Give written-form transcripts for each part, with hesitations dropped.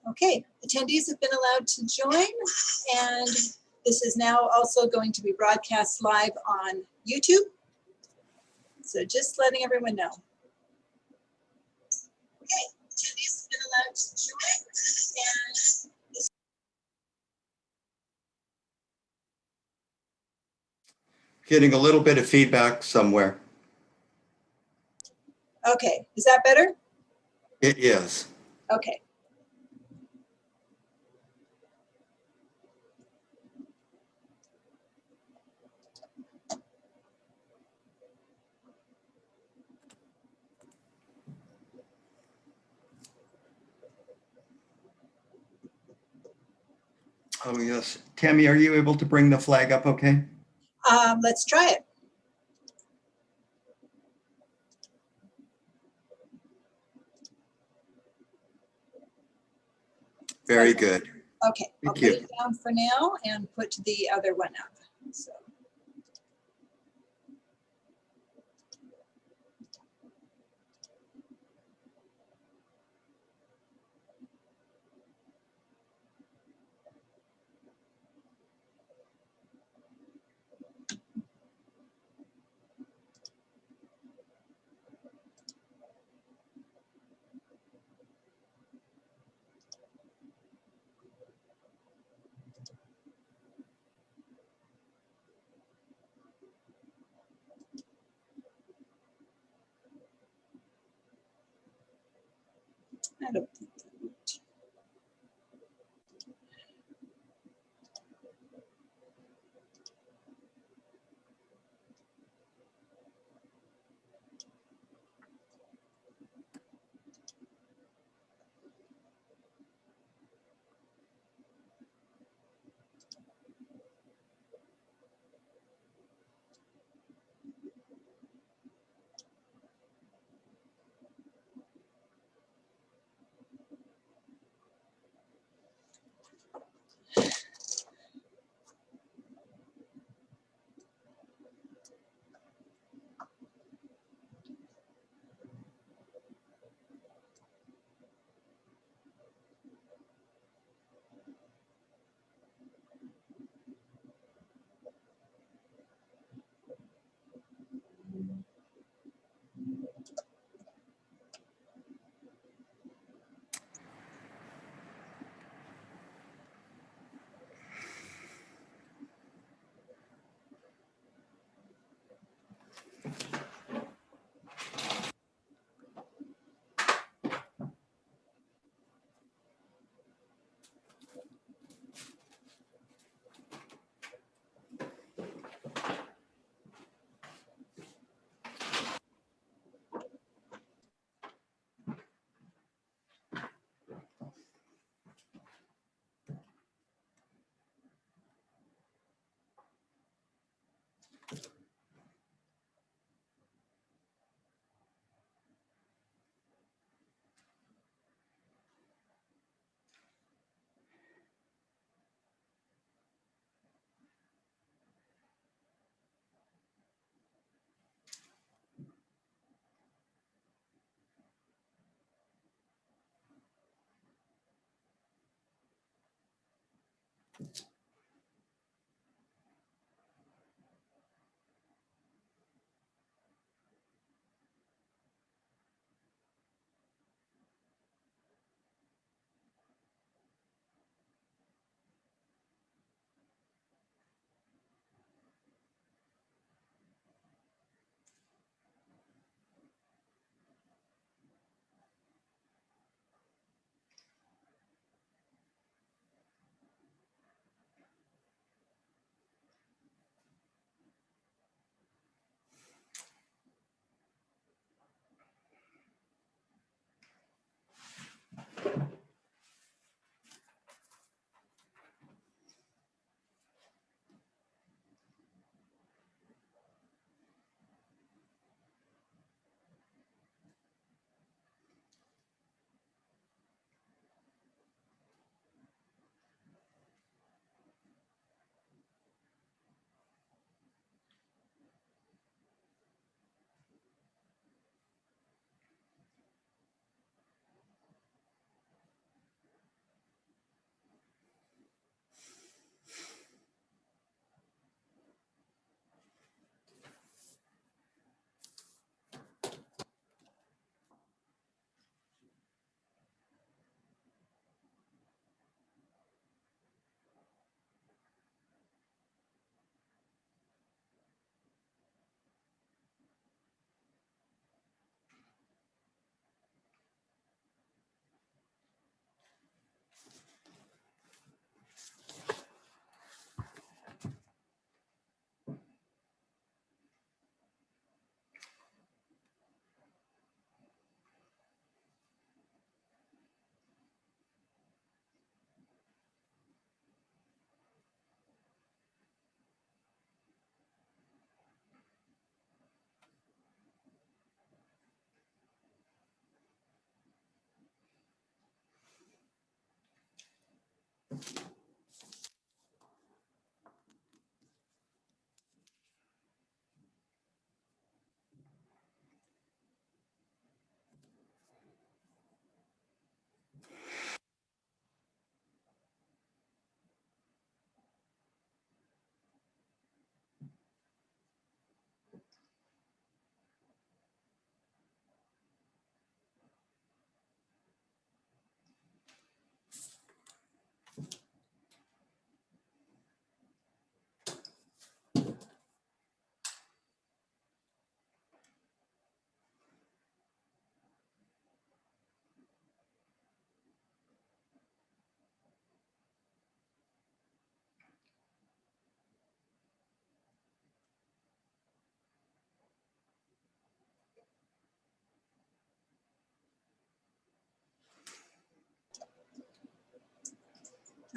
Okay, attendees have been allowed to join, and this is now also going to be broadcast live on YouTube. So just letting everyone know. Okay, attendees have been allowed to join, and this. Getting a little bit of feedback somewhere. Okay, is that better? It is. Okay. Oh, yes. Tammy, are you able to bring the flag up okay? Let's try it. Very good. Okay, I'll Thank put you. it down for now and put the other one up. So. I don't think that worked.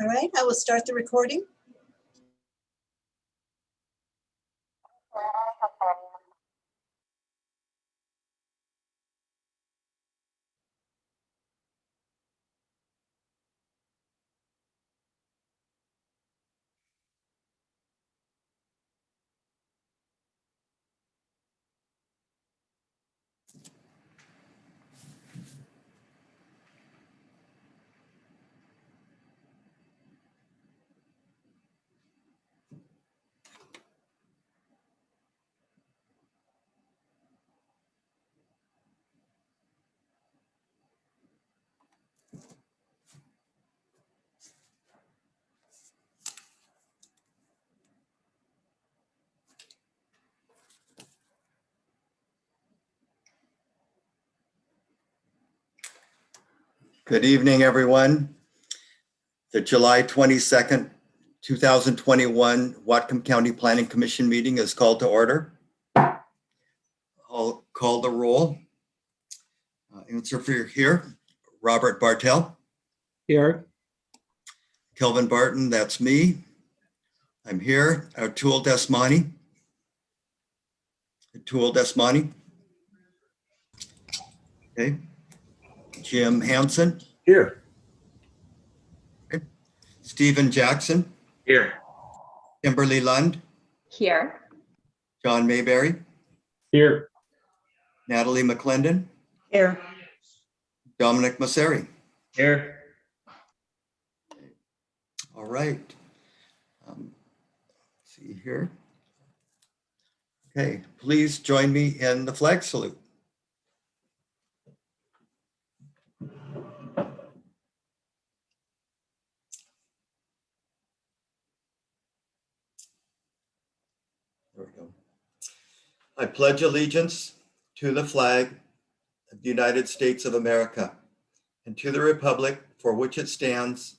All right, I will start the recording. Good evening, everyone. The July 22nd, 2021 Whatcom County Planning Commission meeting is called to order. I'll call the roll. Answer for here. Robert Bartel. Here. Kelvin Barton, that's me. I'm here. Atul Desmani. Okay. Jim Hansen. Here. Okay. Stephen Jackson. Here. Kimberly Lund. Here. John Mayberry. Here. Natalie McClendon. Here. Dominic Masseri. Here. All right. Let's see here. Okay, please join me in the flag salute. There we go. I pledge allegiance to the flag of the United States of America and to the republic for which it stands,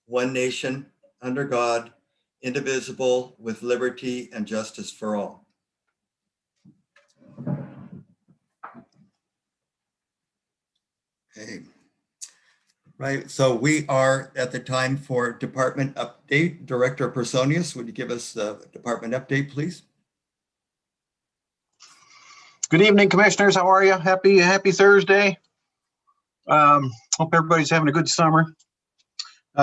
one nation, under God, indivisible, with liberty and justice for all. Okay. Right, so we are at the time for department update. Director Personius, would you give us the department update, please? Good evening, commissioners. How are you? Happy Thursday. Hope everybody's having a good summer.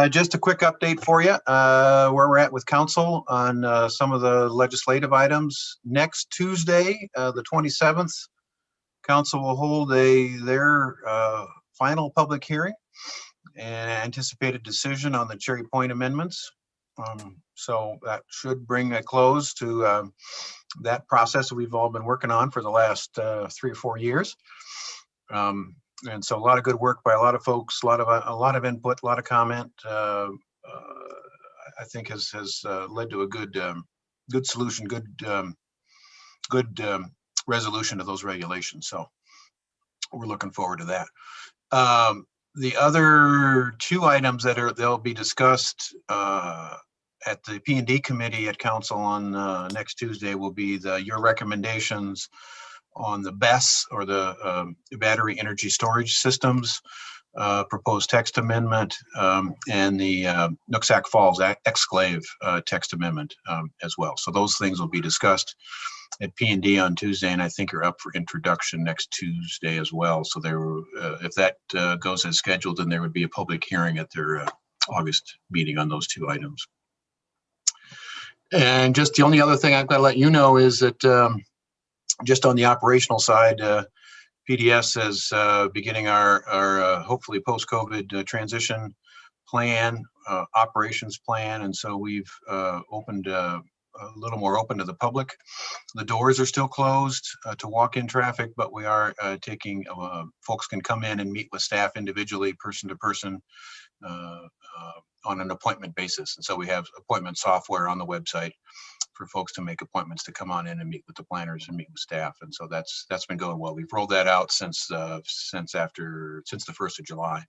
Just a quick update for you, where we're at with council on some of the legislative items. Next Tuesday, the 27th, council will hold their final public hearing and anticipated decision on the Cherry Point amendments. So that should bring a close to that process that we've all been working on for the last 3 or 4 years. And so a lot of good work by a lot of folks, a lot of input, a lot of comment. I think has led to a good solution, good resolution of those regulations. So we're looking forward to that. The other 2 items they'll be discussed at the P&D committee at council on next Tuesday will be your recommendations on the BESS, or the battery energy storage systems proposed text amendment, and the Nooksack Falls exclave text amendment as well. So those things will be discussed at P&D on Tuesday, and I think are up for introduction next Tuesday as well. So if that goes as scheduled, then there would be a public hearing at their August meeting on those 2 items. And just the only other thing I've got to let you know is that just on the operational side, PDS is beginning our hopefully post-COVID transition plan, operations plan. And so we've opened a little more open to the public. The doors are still closed to walk-in traffic, but we are taking, folks can come in and meet with staff individually, person to person, on an appointment basis. And so we have appointment software on the website for folks to make appointments to come on in and meet with the planners and meet with staff. And so that's been going well. We've rolled that out since the 1st of July.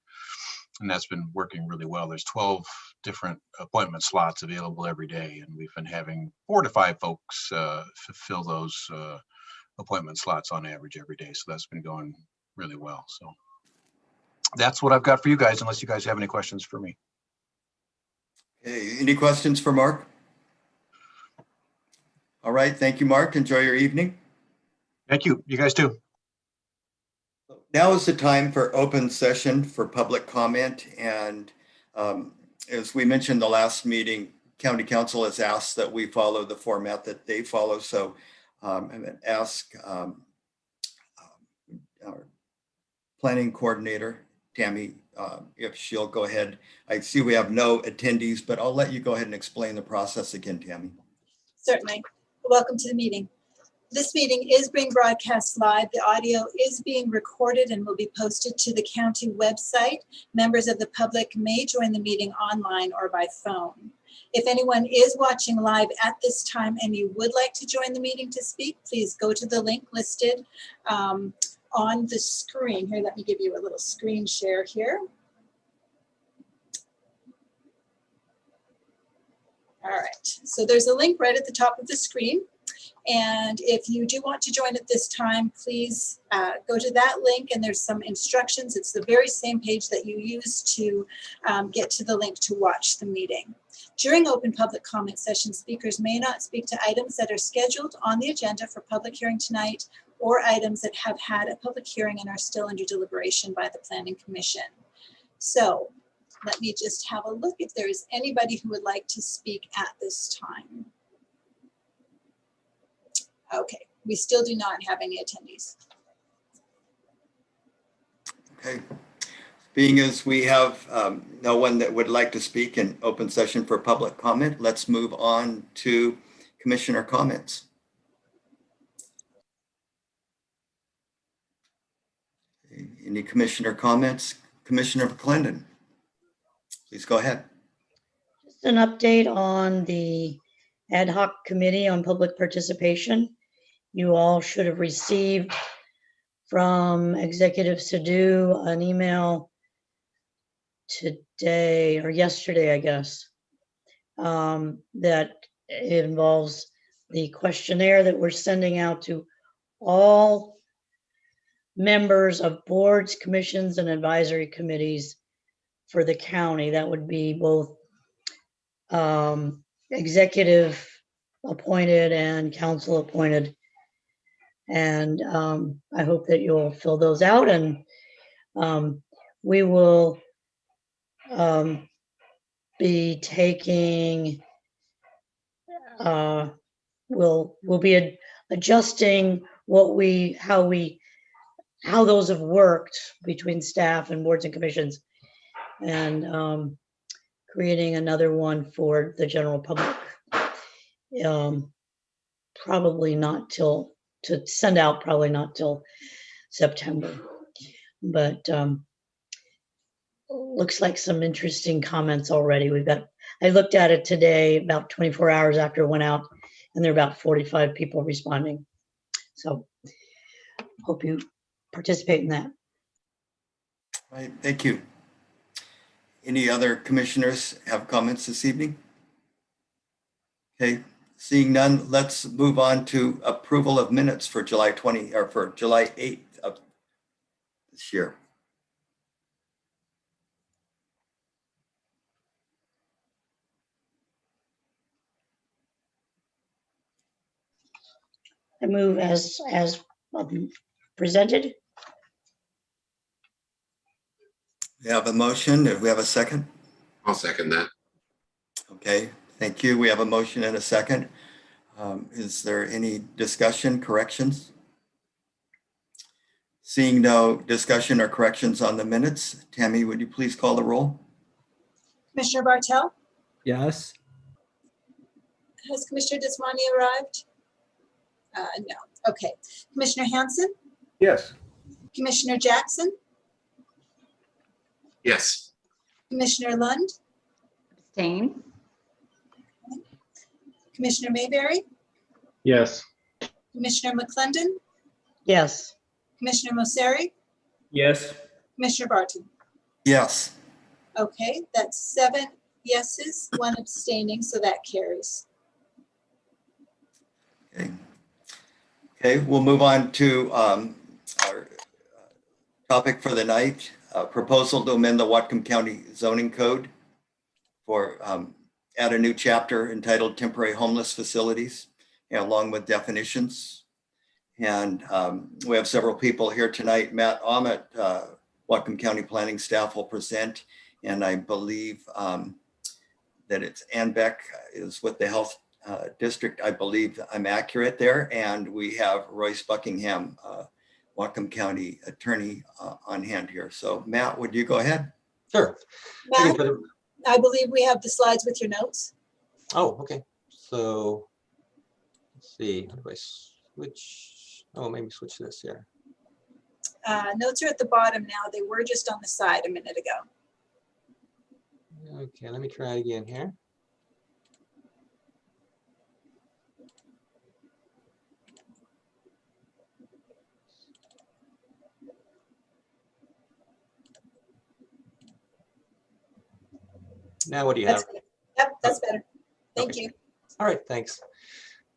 And that's been working really well. There's 12 different appointment slots available every day. And we've been having 4 to 5 folks fulfill those appointment slots on average every day. So that's been going really well. So that's what I've got for you guys, unless you guys have any questions for me. Okay, any questions for Mark? All right, thank you, Mark. Enjoy your evening. Thank you. You guys too. Now is the time for open session for public comment. And as we mentioned the last meeting, County Council has asked that we follow the format that they follow. So I'm going to ask our planning coordinator, Tammy, if she'll go ahead. I see we have no attendees, but I'll let you go ahead and explain the process again, Tammy. Certainly. Welcome to the meeting. This meeting is being broadcast live. The audio is being recorded and will be posted to the county website. Members of the public may join the meeting online or by phone. If anyone is watching live at this time and you would like to join the meeting to speak, please go to the link listed on the screen. Here, let me give you a little screen share here. All right, so there's a link right at the top of the screen. And if you do want to join at this time, please go to that link and there's some instructions. It's the very same page that you used to get to the link to watch the meeting. During open public comment session, speakers may not speak to items that are scheduled on the agenda for public hearing tonight or items that have had a public hearing and are still under deliberation by the Planning Commission. So let me just have a look if there is anybody who would like to speak at this time. Okay, we still do not have any attendees. Okay. Being as we have no one that would like to speak in open session for public comment, let's move on to commissioner comments. Any commissioner comments? Commissioner McClendon, please go ahead. Just an update on the ad hoc committee on public participation. You all should have received from Executive Sadhu an email today or yesterday, I guess, that involves the questionnaire that we're sending out to all members of boards, commissions, and advisory committees for the county. That would be both executive appointed and council appointed. And I hope that you'll fill those out, and we will be taking, we'll be adjusting how those have worked between staff and boards and commissions, and creating another one for the general public. Probably not till, to send out, probably not till September, but looks like some interesting comments already. I looked at it today about 24 hours after it went out, and there are about 45 people responding. So hope you participate in that. All right, thank you. Any other commissioners have comments this evening? Okay, seeing none, let's move on to approval of minutes for July 20 or for July 8th of this year. I move as presented. We have a motion. Do we have a second? I'll second that. Okay, thank you. We have a motion and a second. Is there any discussion, corrections? Seeing no discussion or corrections on the minutes, Tammy, would you please call the roll? Commissioner Bartel? Yes. Has Commissioner Desmani arrived? No. Okay. Commissioner Hanson? Yes. Commissioner Jackson? Yes. Commissioner Lund? Abstain. Commissioner Mayberry? Yes. Commissioner McClendon? Yes. Commissioner Mosseri? Yes. Commissioner Barton? Yes. Okay, that's 7 yeses, 1 abstaining, so that carries. Okay. Okay, we'll move on to our topic for the night, proposal to amend the Whatcom County zoning code for add a new chapter entitled Temporary Homeless Facilities, along with definitions. And we have several people here tonight. Matt Ahmet, Whatcom County Planning staff, will present. And I believe that it's Ann Beck is with the Health District. I believe I'm accurate there. And we have Royce Buckingham, Whatcom County Attorney on hand here. So Matt, would you go ahead? Sure. Matt, I believe we have the slides with your notes. Oh, okay. So let's see. How do I switch? Oh, maybe switch this here. Notes are at the bottom now. They were just on the side a minute ago. Okay, let me try it again here. Now what do you have? Yep, that's better. Thank Okay. you. All right, thanks.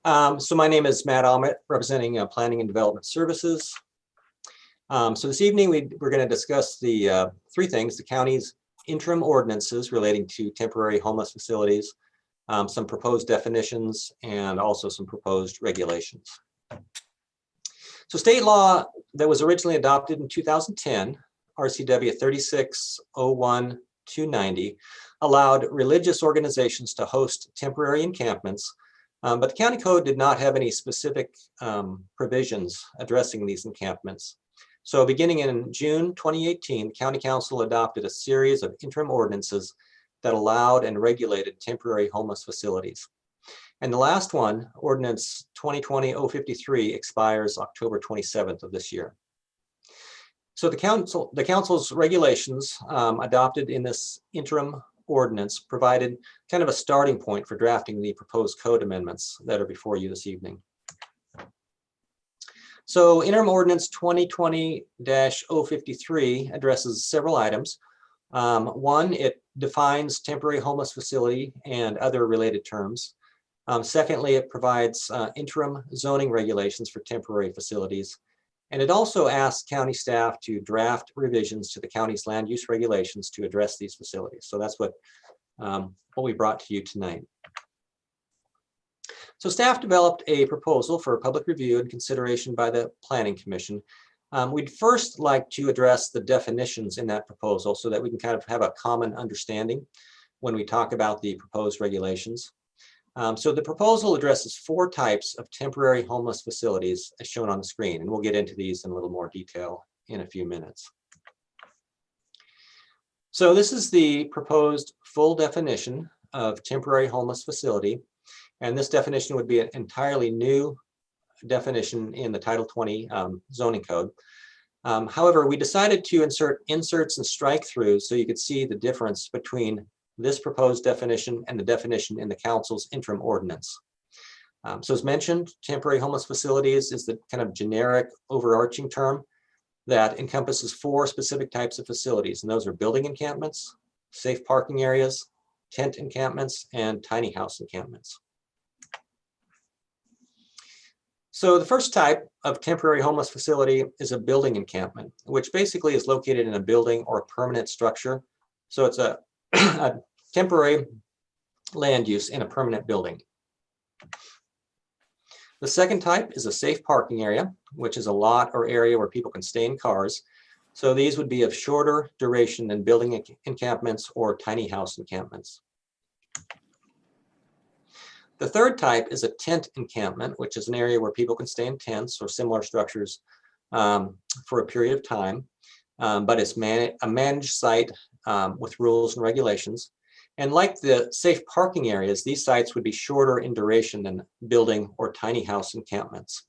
So my name is Matt Ahmet, representing Planning and Development Services. So this evening, we're going to discuss the three things: the county's interim ordinances relating to temporary homeless facilities, some proposed definitions, and also some proposed regulations. So state law that was originally adopted in 2010, RCW 3601-290, allowed religious organizations to host temporary encampments, but the county code did not have any specific provisions addressing these encampments. So beginning in June 2018, the County Council adopted a series of interim ordinances that allowed and regulated temporary homeless facilities. And the last one, Ordinance 2020-053, expires October 27th of this year. So the council's regulations adopted in this interim ordinance provided kind of a starting point for drafting the proposed code amendments that are before you this evening. So interim ordinance 2020-053 addresses several items. One, it defines temporary homeless facility and other related terms. Secondly, it provides interim zoning regulations for temporary facilities. And it also asks county staff to draft revisions to the county's land use regulations to address these facilities. So that's what we brought to you tonight. So staff developed a proposal for public review and consideration by the Planning Commission. We'd first like to address the definitions in that proposal so that we can kind of have a common understanding when we talk about the proposed regulations. So the proposal addresses 4 types of temporary homeless facilities as shown on the screen, and we'll get into these in a little more detail in a few minutes. So this is the proposed full definition of temporary homeless facility. And this definition would be an entirely new definition in the Title 20 zoning code. However, we decided to insert inserts and strike-throughs so you could see the difference between this proposed definition and the definition in the council's interim ordinance. So as mentioned, temporary homeless facilities is the kind of generic overarching term that encompasses 4 specific types of facilities. And those are building encampments, safe parking areas, tent encampments, and tiny house encampments. So the first type of temporary homeless facility is a building encampment, which basically is located in a building or a permanent structure. So it's a temporary land use in a permanent building. The second type is a safe parking area, which is a lot or area where people can stay in cars. So these would be of shorter duration than building encampments or tiny house encampments. The third type is a tent encampment, which is an area where people can stay in tents or similar structures for a period of time, but it's a managed site with rules and regulations. And like the safe parking areas, these sites would be shorter in duration than building or tiny house encampments.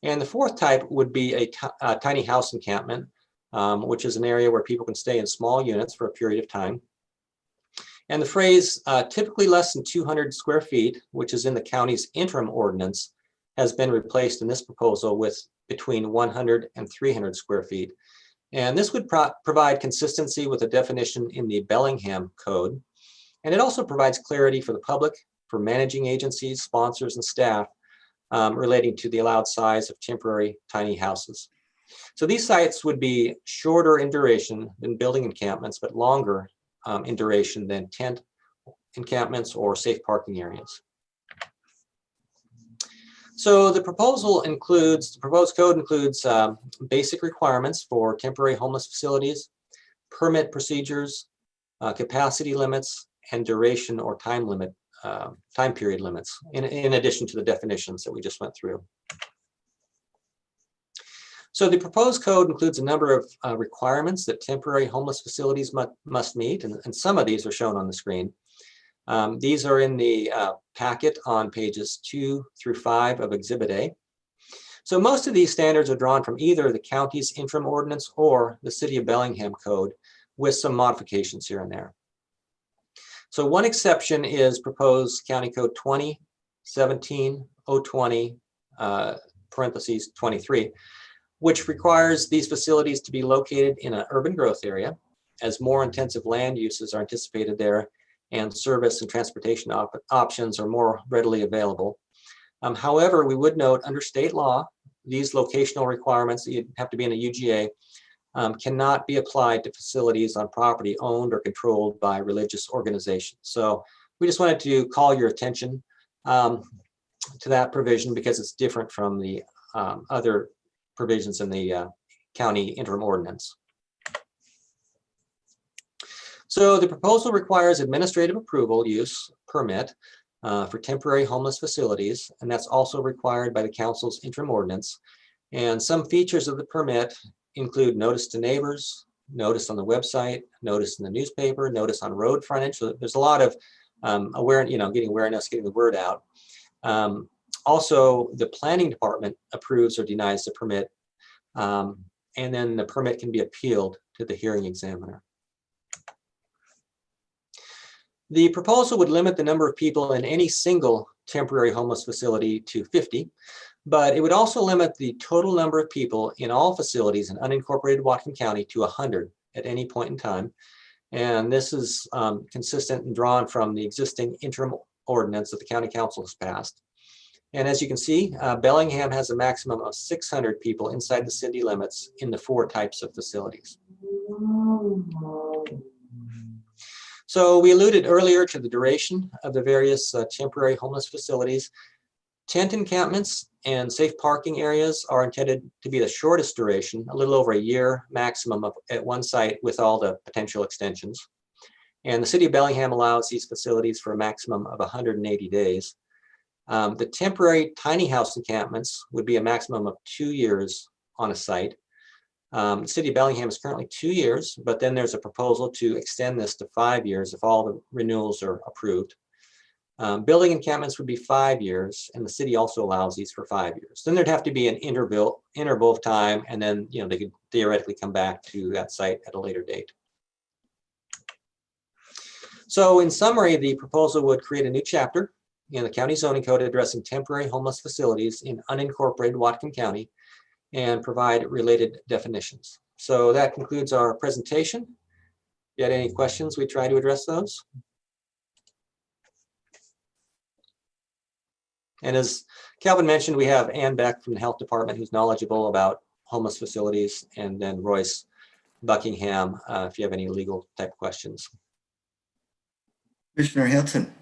And the fourth type would be a tiny house encampment, which is an area where people can stay in small units for a period of time. And the phrase typically less than 200 square feet, which is in the county's interim ordinance, has been replaced in this proposal with between 100 and 300 square feet. And this would provide consistency with the definition in the Bellingham Code. And it also provides clarity for the public, for managing agencies, sponsors, and staff relating to the allowed size of temporary tiny houses. So these sites would be shorter in duration than building encampments, but longer in duration than tent encampments or safe parking areas. So the proposed code includes basic requirements for temporary homeless facilities, permit procedures, capacity limits, and duration or time period limits, in addition to the definitions that we just went through. So the proposed code includes a number of requirements that temporary homeless facilities must meet, and some of these are shown on the screen. These are in the packet on pages 2 through 5 of Exhibit A. So most of these standards are drawn from either the county's interim ordinance or the City of Bellingham Code, with some modifications here and there. So one exception is proposed County Code 2017-020, parentheses 23, which requires these facilities to be located in an urban growth area, as more intensive land uses are anticipated there and service and transportation options are more readily available. However, we would note under state law, these locational requirements, you have to be in a UGA, cannot be applied to facilities on property owned or controlled by religious organizations. So we just wanted to call your attention to that provision because it's different from the other provisions in the county interim ordinance. So the proposal requires administrative approval use permit for temporary homeless facilities, and that's also required by the council's interim ordinance. And some features of the permit include notice to neighbors, notice on the website, notice in the newspaper, notice on road frontage. So there's a lot of awareness, getting awareness, getting the word out. Also, the planning department approves or denies the permit, and then the permit can be appealed to the hearing examiner. The proposal would limit the number of people in any single temporary homeless facility to 50, but it would also limit the total number of people in all facilities in unincorporated Whatcom County to 100 at any point in time. And this is consistent and drawn from the existing interim ordinance that the county council has passed. And as you can see, Bellingham has a maximum of 600 people inside the city limits in the 4 types of facilities. So we alluded earlier to the duration of the various temporary homeless facilities. Tent encampments and safe parking areas are intended to be the shortest duration, a little over a year maximum at one site with all the potential extensions. And the City of Bellingham allows these facilities for a maximum of 180 days. The temporary tiny house encampments would be a maximum of 2 years on a site. The City of Bellingham is currently 2 years, but then there's a proposal to extend this to 5 years if all the renewals are approved. Building encampments would be 5 years, and the city also allows these for 5 years. Then there'd have to be an interval of time, and then they could theoretically come back to that site at a later date. So in summary, the proposal would create a new chapter in the county zoning code addressing temporary homeless facilities in unincorporated Whatcom County and provide related definitions. So that concludes our presentation. If you had any questions, we try to address those. And as Calvin mentioned, we have Ann Beck from the Health Department who's knowledgeable about homeless facilities, and then Royce Buckingham if you have any legal type questions. Commissioner Hanson.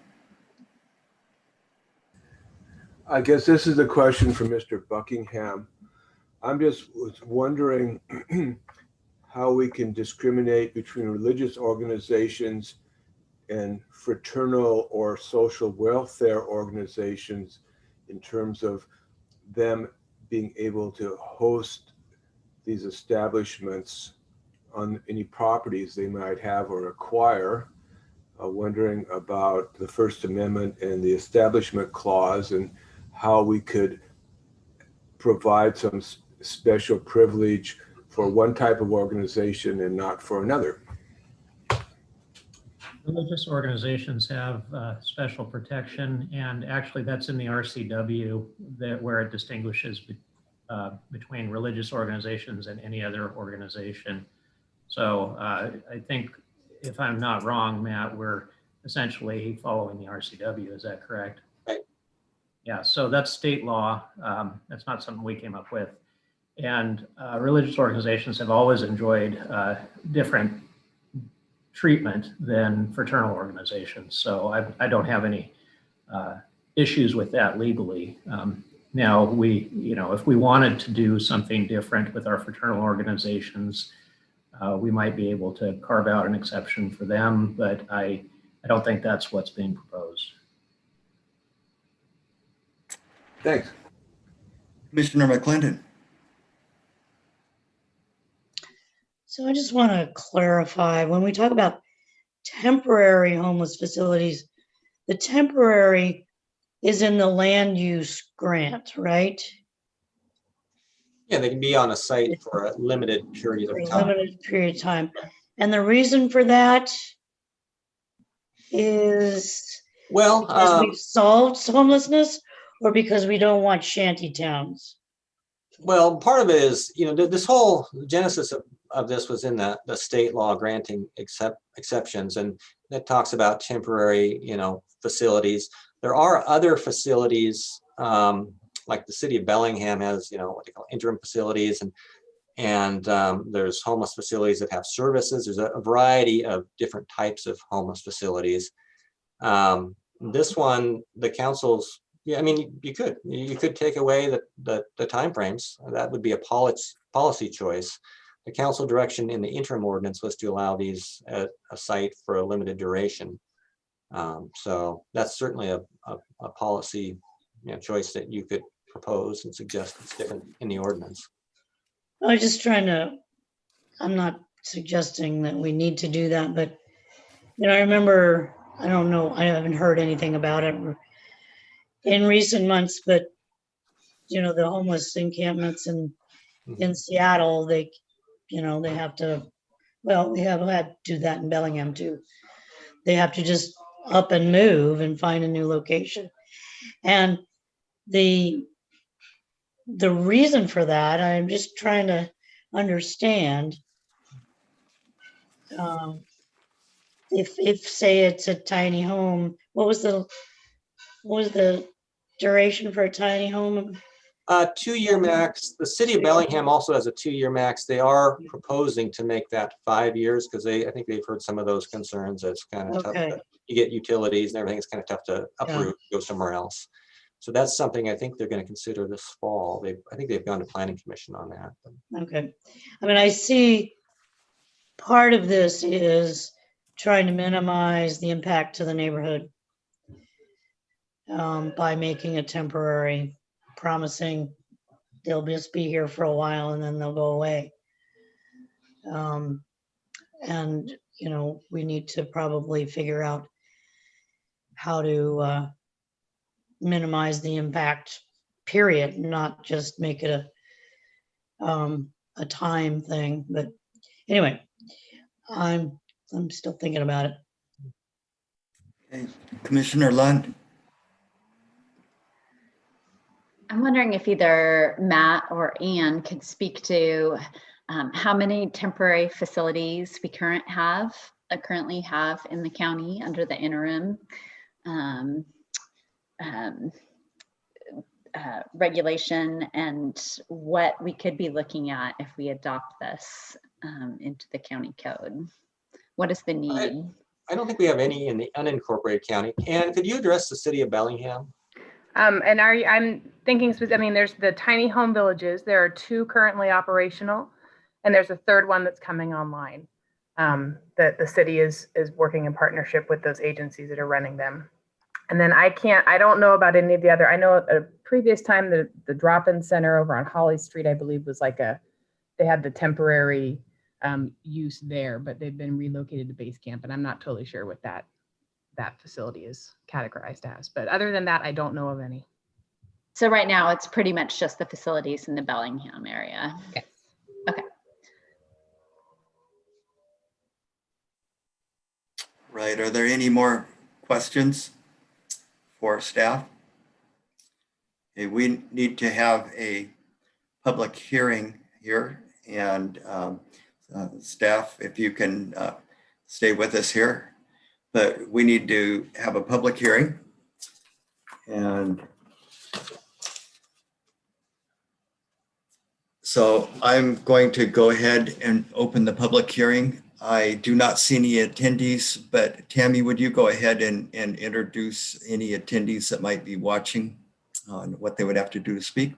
I guess this is a question for Mr. Buckingham. I'm just wondering how we can discriminate between religious organizations and fraternal or social welfare organizations in terms of them being able to host these establishments on any properties they might have or acquire. Wondering about the First Amendment and the Establishment Clause and how we could provide some special privilege for one type of organization and not for another. Religious organizations have special protection, and actually that's in the RCW where it distinguishes between religious organizations and any other organization. So I think, if I'm not wrong, Matt, we're essentially following the RCW, is that correct? Right. Yeah, so that's state law. That's not something we came up with. And religious organizations have always enjoyed different treatment than fraternal organizations. So I don't have any issues with that legally. Now, if we wanted to do something different with our fraternal organizations, we might be able to carve out an exception for them, but I don't think that's what's being proposed. Thanks. Commissioner McClendon. So I just want to clarify, when we talk about temporary homeless facilities, the temporary is in the land use grant, right? Yeah, they can be on a site for a limited period For of a time. limited period of time. And the reason for that is Well, because we've solved homelessness or because we don't want shanty towns? well, part of it is, this whole genesis of this was in the state law granting exceptions, and that talks about temporary, facilities. There are other facilities, like the city of Bellingham has, what they call interim facilities, and there's homeless facilities that have services. There's a variety of different types of homeless facilities. This one, the council's, yeah, I mean, you could take away the timeframes. That would be a policy choice. The council direction in the interim ordinance was to allow these at a site for a limited duration. So that's certainly a policy choice that you could propose and suggest that's different in the ordinance. I was just trying to, I'm not suggesting that we need to do that, but, I remember, I don't know, I haven't heard anything about it in recent months, but, the homeless encampments in Seattle, they have to, well, they have had to do that in Bellingham too. They have to just up and move and find a new location. And the reason for that, I'm just trying to understand. If say it's a tiny home, what was the duration for a tiny home? 2-year max. The city of Bellingham also has a 2-year max. They are proposing to make that 5 years because I think they've heard some of those concerns. It's kind of Okay. tough. You get utilities and everything. It's kind of tough to uproot, go somewhere else. So that's something I think they're going to consider this fall. I think they've gone to planning commission on that. Okay. I mean, I see part of this is trying to minimize the impact to the neighborhood by making it temporary, promising they'll just be here for a while and then they'll go away. And, we need to probably figure out how to minimize the impact, period, not just make it a time thing. But anyway, I'm still thinking about it. Okay. Commissioner Lund. I'm wondering if either Matt or Ann could speak to how many temporary facilities we currently have in the county under the interim regulation, and what we could be looking at if we adopt this into the county code. What is the need? I don't think we have any in the unincorporated county. Ann, could you address the city of Bellingham? And I'm thinking, there's the tiny home villages. There are 2 currently operational, and there's a 3rd one that's coming online. That the city is working in partnership with those agencies that are running them. And then I don't know about any of the other. I know at a previous time the drop-in center over on Holly Street, I believe, was they had the temporary use there, but they've been relocated to base camp, and I'm not totally sure what that facility is categorized as. But other than that, I don't know of any. So right now it's pretty much just the facilities in the Bellingham area. Yes. Okay. Right. Are there any more questions for staff? Okay, we need to have a public hearing here, and staff, if you can stay with us here. But we need to have a public hearing. And so I'm going to go ahead and open the public hearing I do not see any attendees, but Tammy, would you go ahead and introduce any attendees that might be watching on what they would have to do to speak?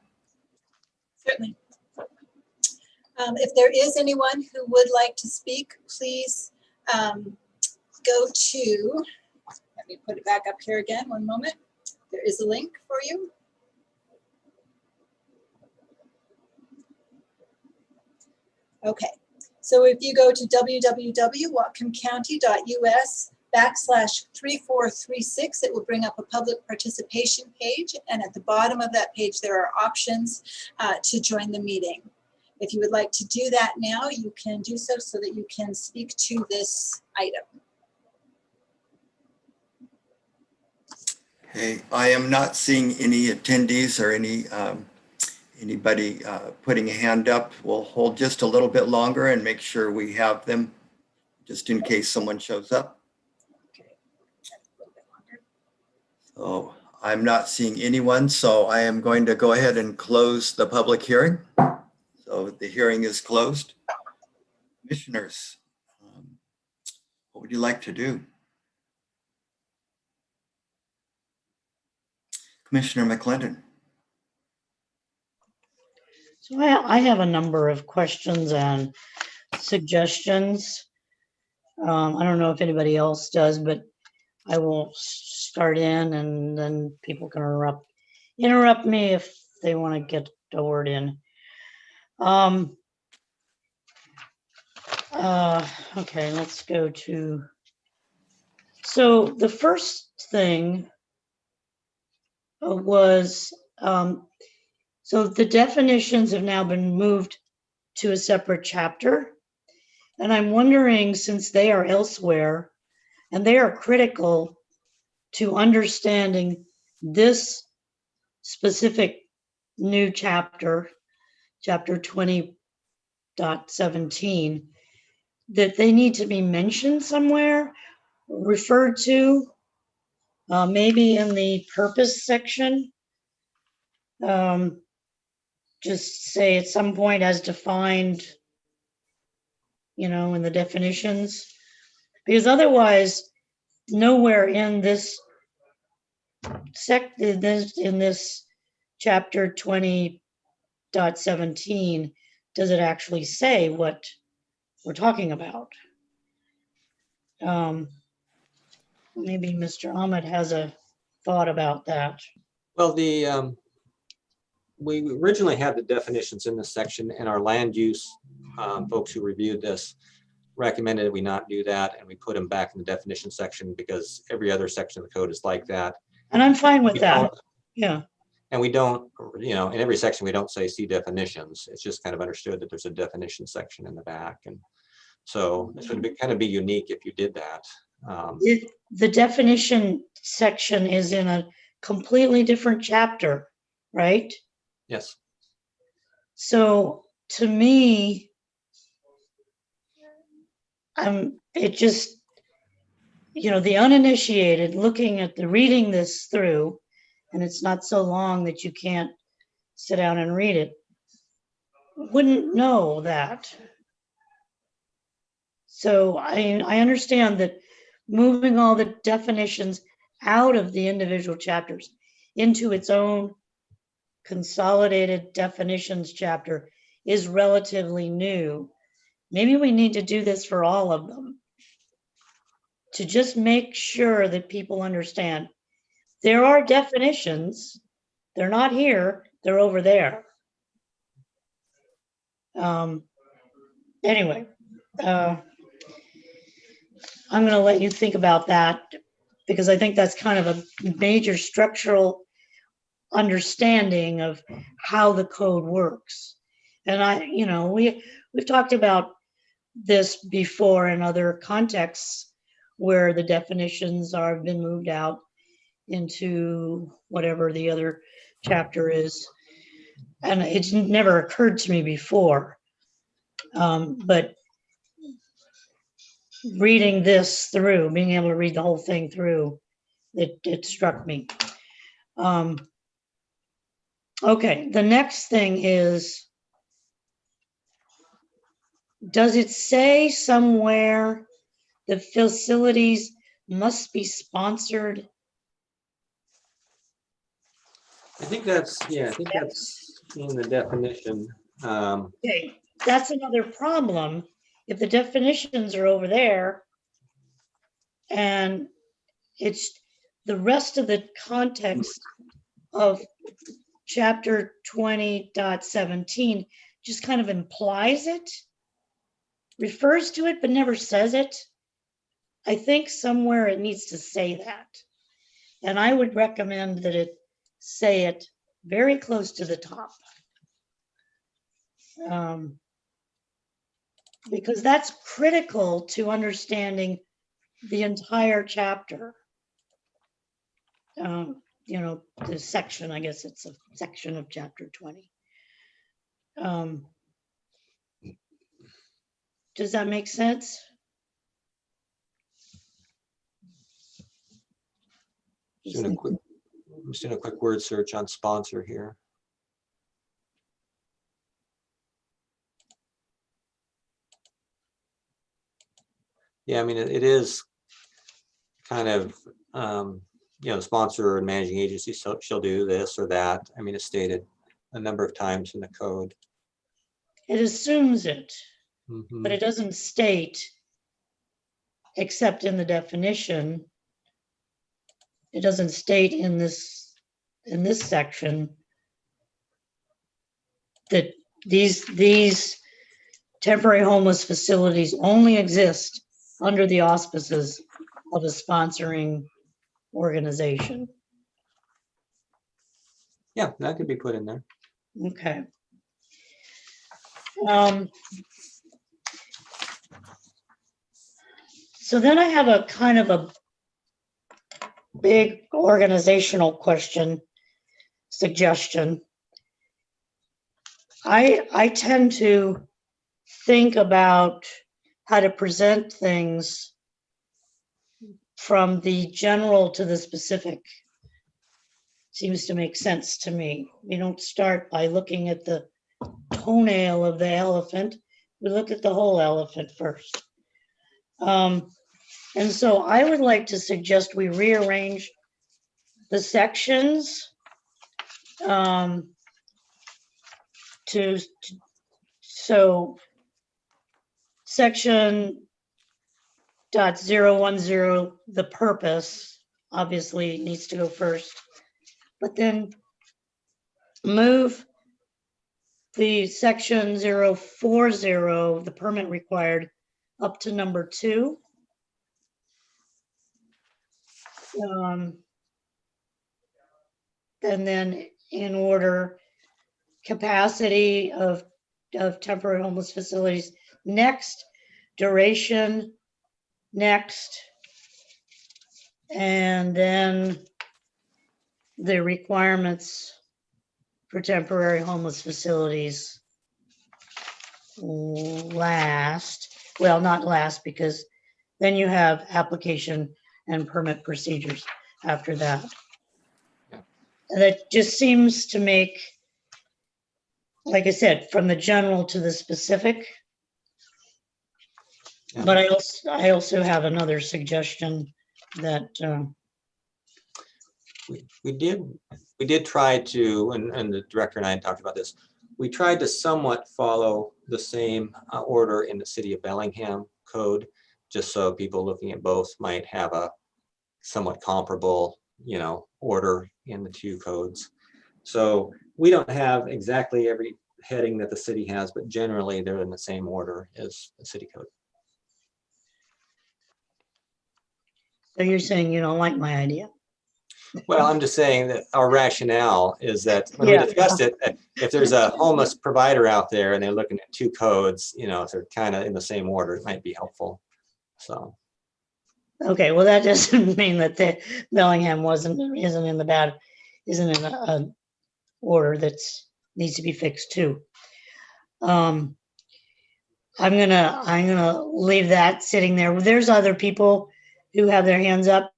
Certainly. If there is anyone who would like to speak, please go to, let me put it back up here again, one moment. There is a link for you. Okay, so if you go to www.whatcomcounty.us/3436, it will bring up a public participation page. And at the bottom of that page, there are options to join the meeting. If you would like to do that now, you can do so that you can speak to this item. Okay, I am not seeing any attendees or anybody putting a hand up. We'll hold just a little bit longer and make sure we have them just in case someone shows up. Okay, that's a little bit longer. So I'm not seeing anyone, so I am going to go ahead and close the public hearing. So the hearing is closed. Commissioners, what would you like to do? Commissioner McClendon. So I have a number of questions and suggestions. I don't know if anybody else does, but I will start in and then people can interrupt me if they want to get a word in. Okay, let's go to, so the first thing was, so the definitions have now been moved to a separate chapter. And I'm wondering, since they are elsewhere and they are critical to understanding this specific new chapter, chapter 20.17, that they need to be mentioned somewhere, referred to, maybe in the purpose section. Just say at some point as defined, in the definitions, because otherwise nowhere in this in this chapter 20.17 does it actually say what we're talking about. Maybe Mr. Ahmed has a thought about that. Well, we originally had the definitions in this section, and our land use folks who reviewed this recommended we not do that, and we put them back in the definition section because every other section of the code is like that. And I'm fine with that. Yeah. And we don't, in every section, we don't say see definitions. It's just kind of understood that there's a definition section in the back. And so this would kind of be unique if you did that. The definition section is in a completely different chapter, right? Yes. So to me, it just, the uninitiated looking at reading this through, and it's not so long that you can't sit down and read it, wouldn't know that. So I understand that moving all the definitions out of the individual chapters into its own consolidated definitions chapter is relatively new. Maybe we need to do this for all of them to just make sure that people understand there are definitions. They're not here, they're over there. Anyway, I'm going to let you think about that because I think that's kind of a major structural understanding of how the code works. And we've talked about this before in other contexts where the definitions have been moved out into whatever the other chapter is. And it's never occurred to me before. But reading this through, being able to read the whole thing through, it struck me. Okay, the next thing is does it say somewhere the facilities must be sponsored? I think that's in the definition. Okay, that's another problem. If the definitions are over there and it's the rest of the context of chapter 20.17 just kind of implies it, refers to it, but never says it. I think somewhere it needs to say that. And I would recommend that it say it very close to the top. Because that's critical to understanding the entire chapter. You know, the section, I guess it's a section of chapter 20. Does that make sense? Just doing a quick word search on sponsor here. Yeah, I mean, it is kind of, you know, the sponsor and managing agency, so she'll do this or that. I mean, it's stated a number of times in the code. It assumes it, Mhm. but it doesn't state, except in the definition. It doesn't state in this section that these temporary homeless facilities only exist under the auspices of a sponsoring organization. Yeah, that could be put in there. Okay. So then I have a kind of a big organizational question, suggestion. I tend to think about how to present things from the general to the specific. Seems to make sense to me. We don't start by looking at the toenail of the elephant. We look at the whole elephant first. And so I would like to suggest we rearrange the sections so section .010, the purpose, obviously needs to go first, but then move the section 040, the permit required, up to number 2. And then in order, capacity of temporary homeless facilities next, duration next, and then the requirements for temporary homeless facilities last. Well, not last, because then you have application and permit procedures after that. And that just seems to make, like I said, from the general to the specific. Yeah. But I also have another suggestion that We did try to, and the director and I talked about this, we tried to somewhat follow the same order in the City of Bellingham code, just so people looking at both might have a somewhat comparable, you know, order in the two codes. So we don't have exactly every heading that the city has, but generally they're in the same order as the city code. so you're saying you don't like my idea. Well, I'm just saying that our rationale is that when Yeah. we discussed it, if there's a homeless provider out there and they're looking at two codes, you know, if they're kind of in the same order, it might be helpful. So, Okay, well, that doesn't mean that the Bellingham isn't in a order that's needs to be fixed too. I'm gonna leave that sitting there. There's other people who have their hands up.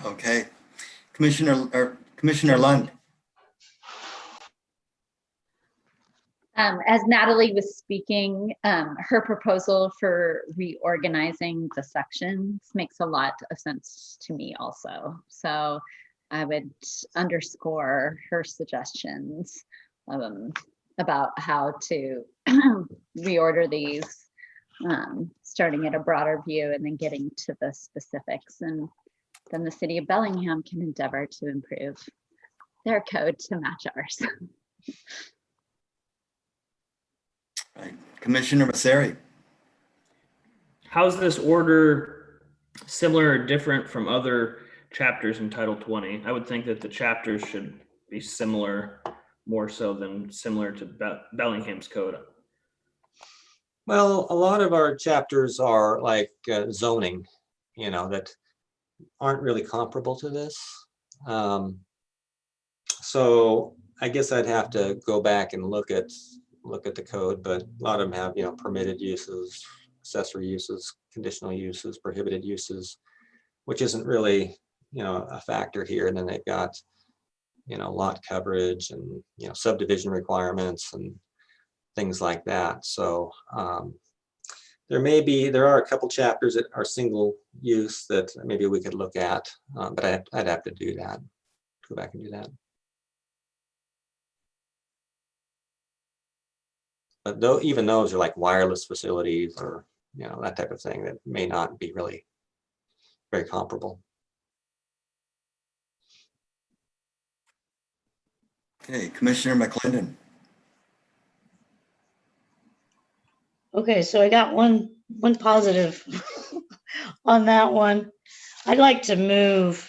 Okay. Commissioner Lund. As Natalie was speaking, her proposal for reorganizing the sections makes a lot of sense to me also. So I would underscore her suggestions about how to reorder these, starting at a broader view and then getting to the specifics. And then the city of Bellingham can endeavor to improve their code to match ours. Right. Commissioner Masseri. How's this order similar or different from other chapters in Title 20? I would think that the chapters should be similar, more so than similar to Bellingham's code. Well, a lot of our chapters are like zoning, that aren't really comparable to this. So I guess I'd have to go back and look at the code, but a lot of them have, permitted uses, accessory uses, conditional uses, prohibited uses, which isn't really, a factor here. And then they've got, lot coverage and, subdivision requirements and things like that. So there are a couple chapters that are single use that maybe we could look at, but I'd have to do that, go back and do that. But though, even those are like wireless facilities or, that type of thing that may not be really very comparable. Okay, Commissioner McClendon. Okay, so I got one positive on that one. I'd like to move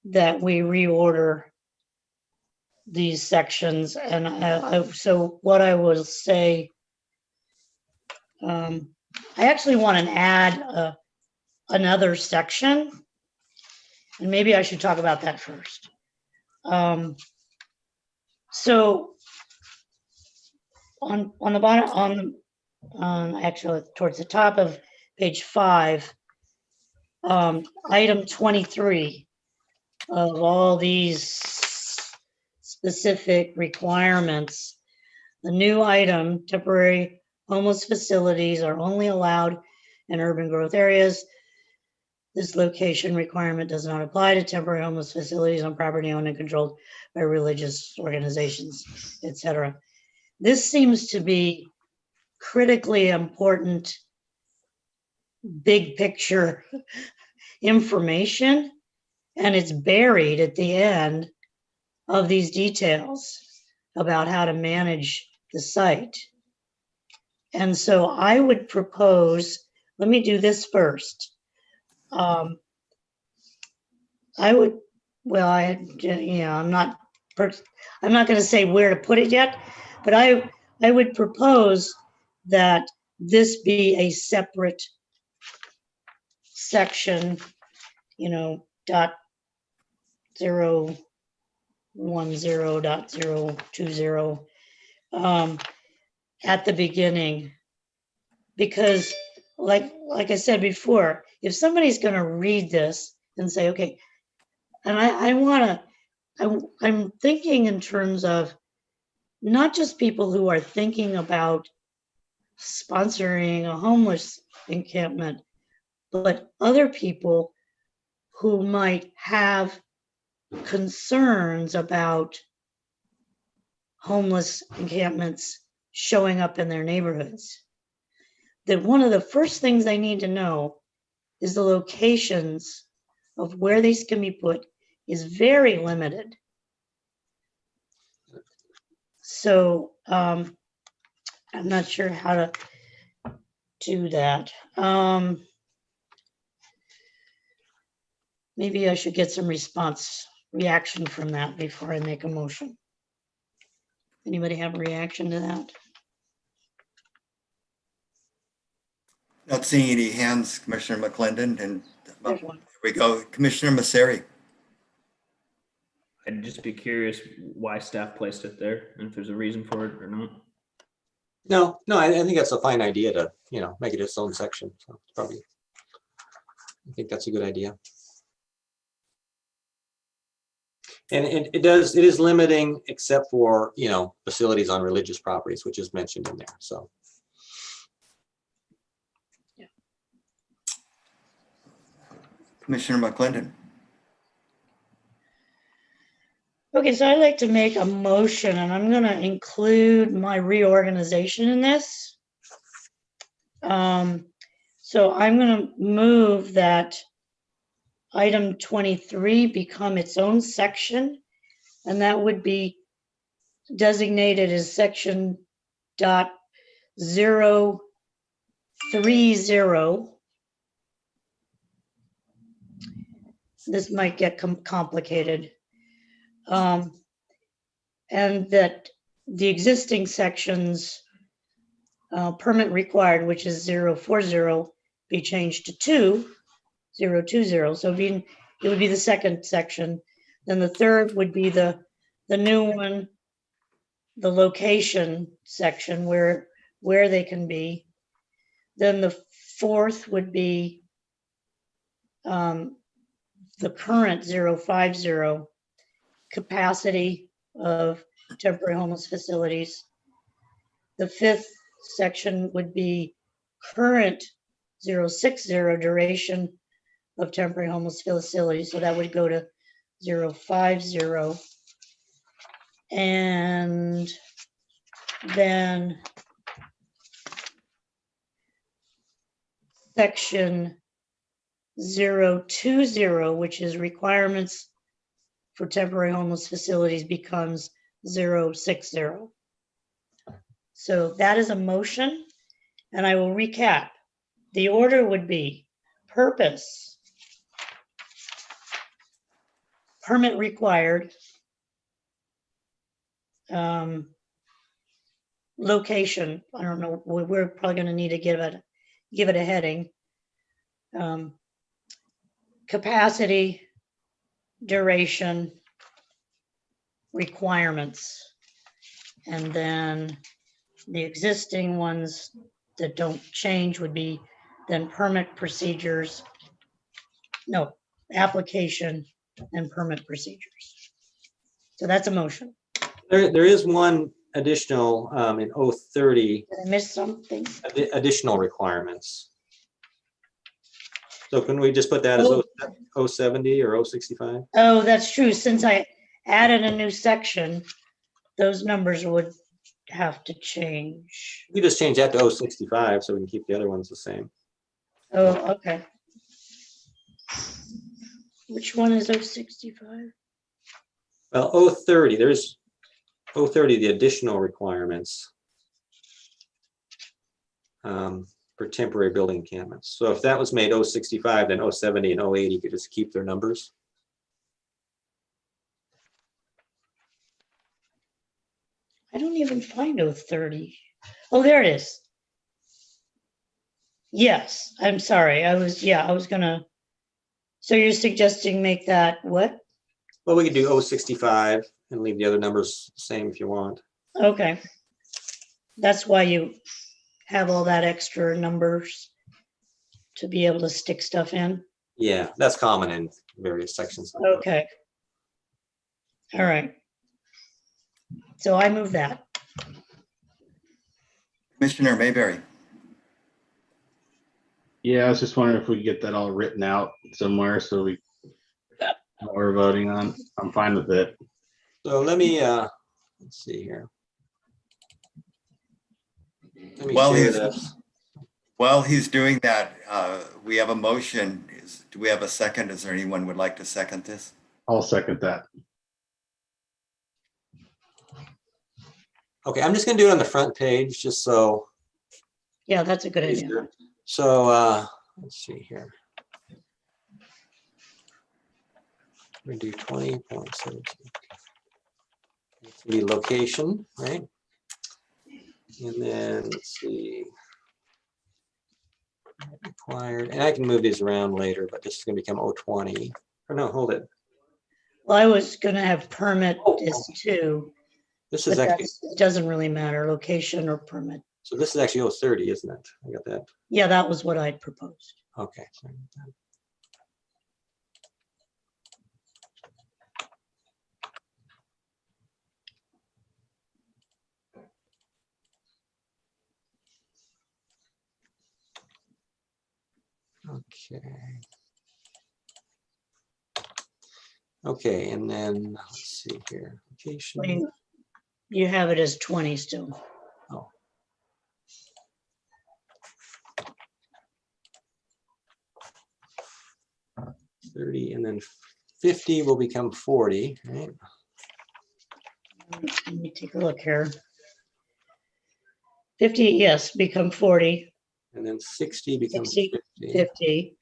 that we reorder these sections, and so what I will say, I actually want to add another section, and maybe I should talk about that first. So on the bottom, actually towards the top of page 5, item 23 of all these specific requirements, the new item, temporary homeless facilities are only allowed in urban growth areas. This location requirement does not apply to temporary homeless facilities on property owned and controlled by religious organizations, etc. This seems to be critically important, big picture information, and it's buried at the end of these details about how to manage the site. And so I would propose, let me do this first. I'm not going to say where to put it yet, but I would propose that this be a separate section, .010.020 at the beginning, because like I said before, if somebody's going to read this and say, okay, and I'm thinking in terms of not just people who are thinking about sponsoring a homeless encampment, but other people who might have concerns about homeless encampments showing up in their neighborhoods. That one of the first things they need to know is the locations of where these can be put is very limited. So I'm not sure how to do that. Maybe I should get some reaction from that before I make a motion. Anybody have a reaction to that? Not seeing any hands, Commissioner McClendon, and There's one. here we go. Commissioner Masseri. I'd just be curious why staff placed it there and if there's a reason for it or not. No, I think that's a fine idea to, make it its own section. So it's probably, I think that's a good idea. And it is limiting except for, facilities on religious properties, which is mentioned in there, so. Commissioner McClendon. Okay, so I'd like to make a motion, and I'm gonna include my reorganization in this. So I'm gonna move that item 23 become its own section, and that would be designated as section .030. This might get complicated. And that the existing sections, permit required, which is 040, be changed to 020. So it would be the second section. Then the third would be the new one, the location section where they can be. Then the fourth would be the current 050 capacity of temporary homeless facilities. The fifth section would be current 060 duration of temporary homeless facilities. So that would go to 050. And then section 020, which is requirements for temporary homeless facilities, becomes 060. So that is a motion, and I will recap. The order would be purpose, permit required, location, I don't know, we're probably going to need to give it a heading. Capacity, duration, requirements, and then the existing ones that don't change would be then permit procedures, no, application and permit procedures. So that's a motion. There is one additional in 030 Did I miss something? additional requirements. So can we just put that as 070 or 065? Oh, that's true. Since I added a new section, those numbers would have to change. You just change that to 065 so we can keep the other ones the same. Oh, okay. Which one is 065? Well, 030, there's 030, the additional requirements for temporary building encampments. So if that was made 065, then 070 and 080 could just keep their numbers. I don't even find 030. Oh, there it is. Yes, I'm sorry. I was gonna. So you're suggesting make that what? Well, we could do 065 and leave the other numbers the same if you want. Okay. That's why you have all that extra numbers to be able to stick stuff in. Yeah, that's common in various sections. Okay. All right. So I move that. Commissioner Mayberry. Yeah, I was just wondering if we could get that all written out somewhere so we know what we're voting on. I'm fine with it. So let me, let's see here. Let me While share he's, this. while he's doing that, we have a motion. Do we have a second? Is there anyone would like to second this? I'll second that. Okay, I'm just gonna do it on the front page, just so. Yeah, that's a good idea. So let's see here. We do 20.17. The location, right? And then let's see. Required, and I can move these around later, but this is gonna become 020. Or no, hold it. Well, I was gonna have permit is 2, This but is actually, it doesn't really matter, location or permit. so this is actually 030, isn't it? I got that. Yeah, that was what I'd proposed. Okay. Sorry about Okay. Okay, and then let's see here. Location. You have it as 20 still. Oh. $30 and then $50 will become $40, right? Let me take a look here. 50, yes, become 40, And then $60 becomes 60, $50. 50.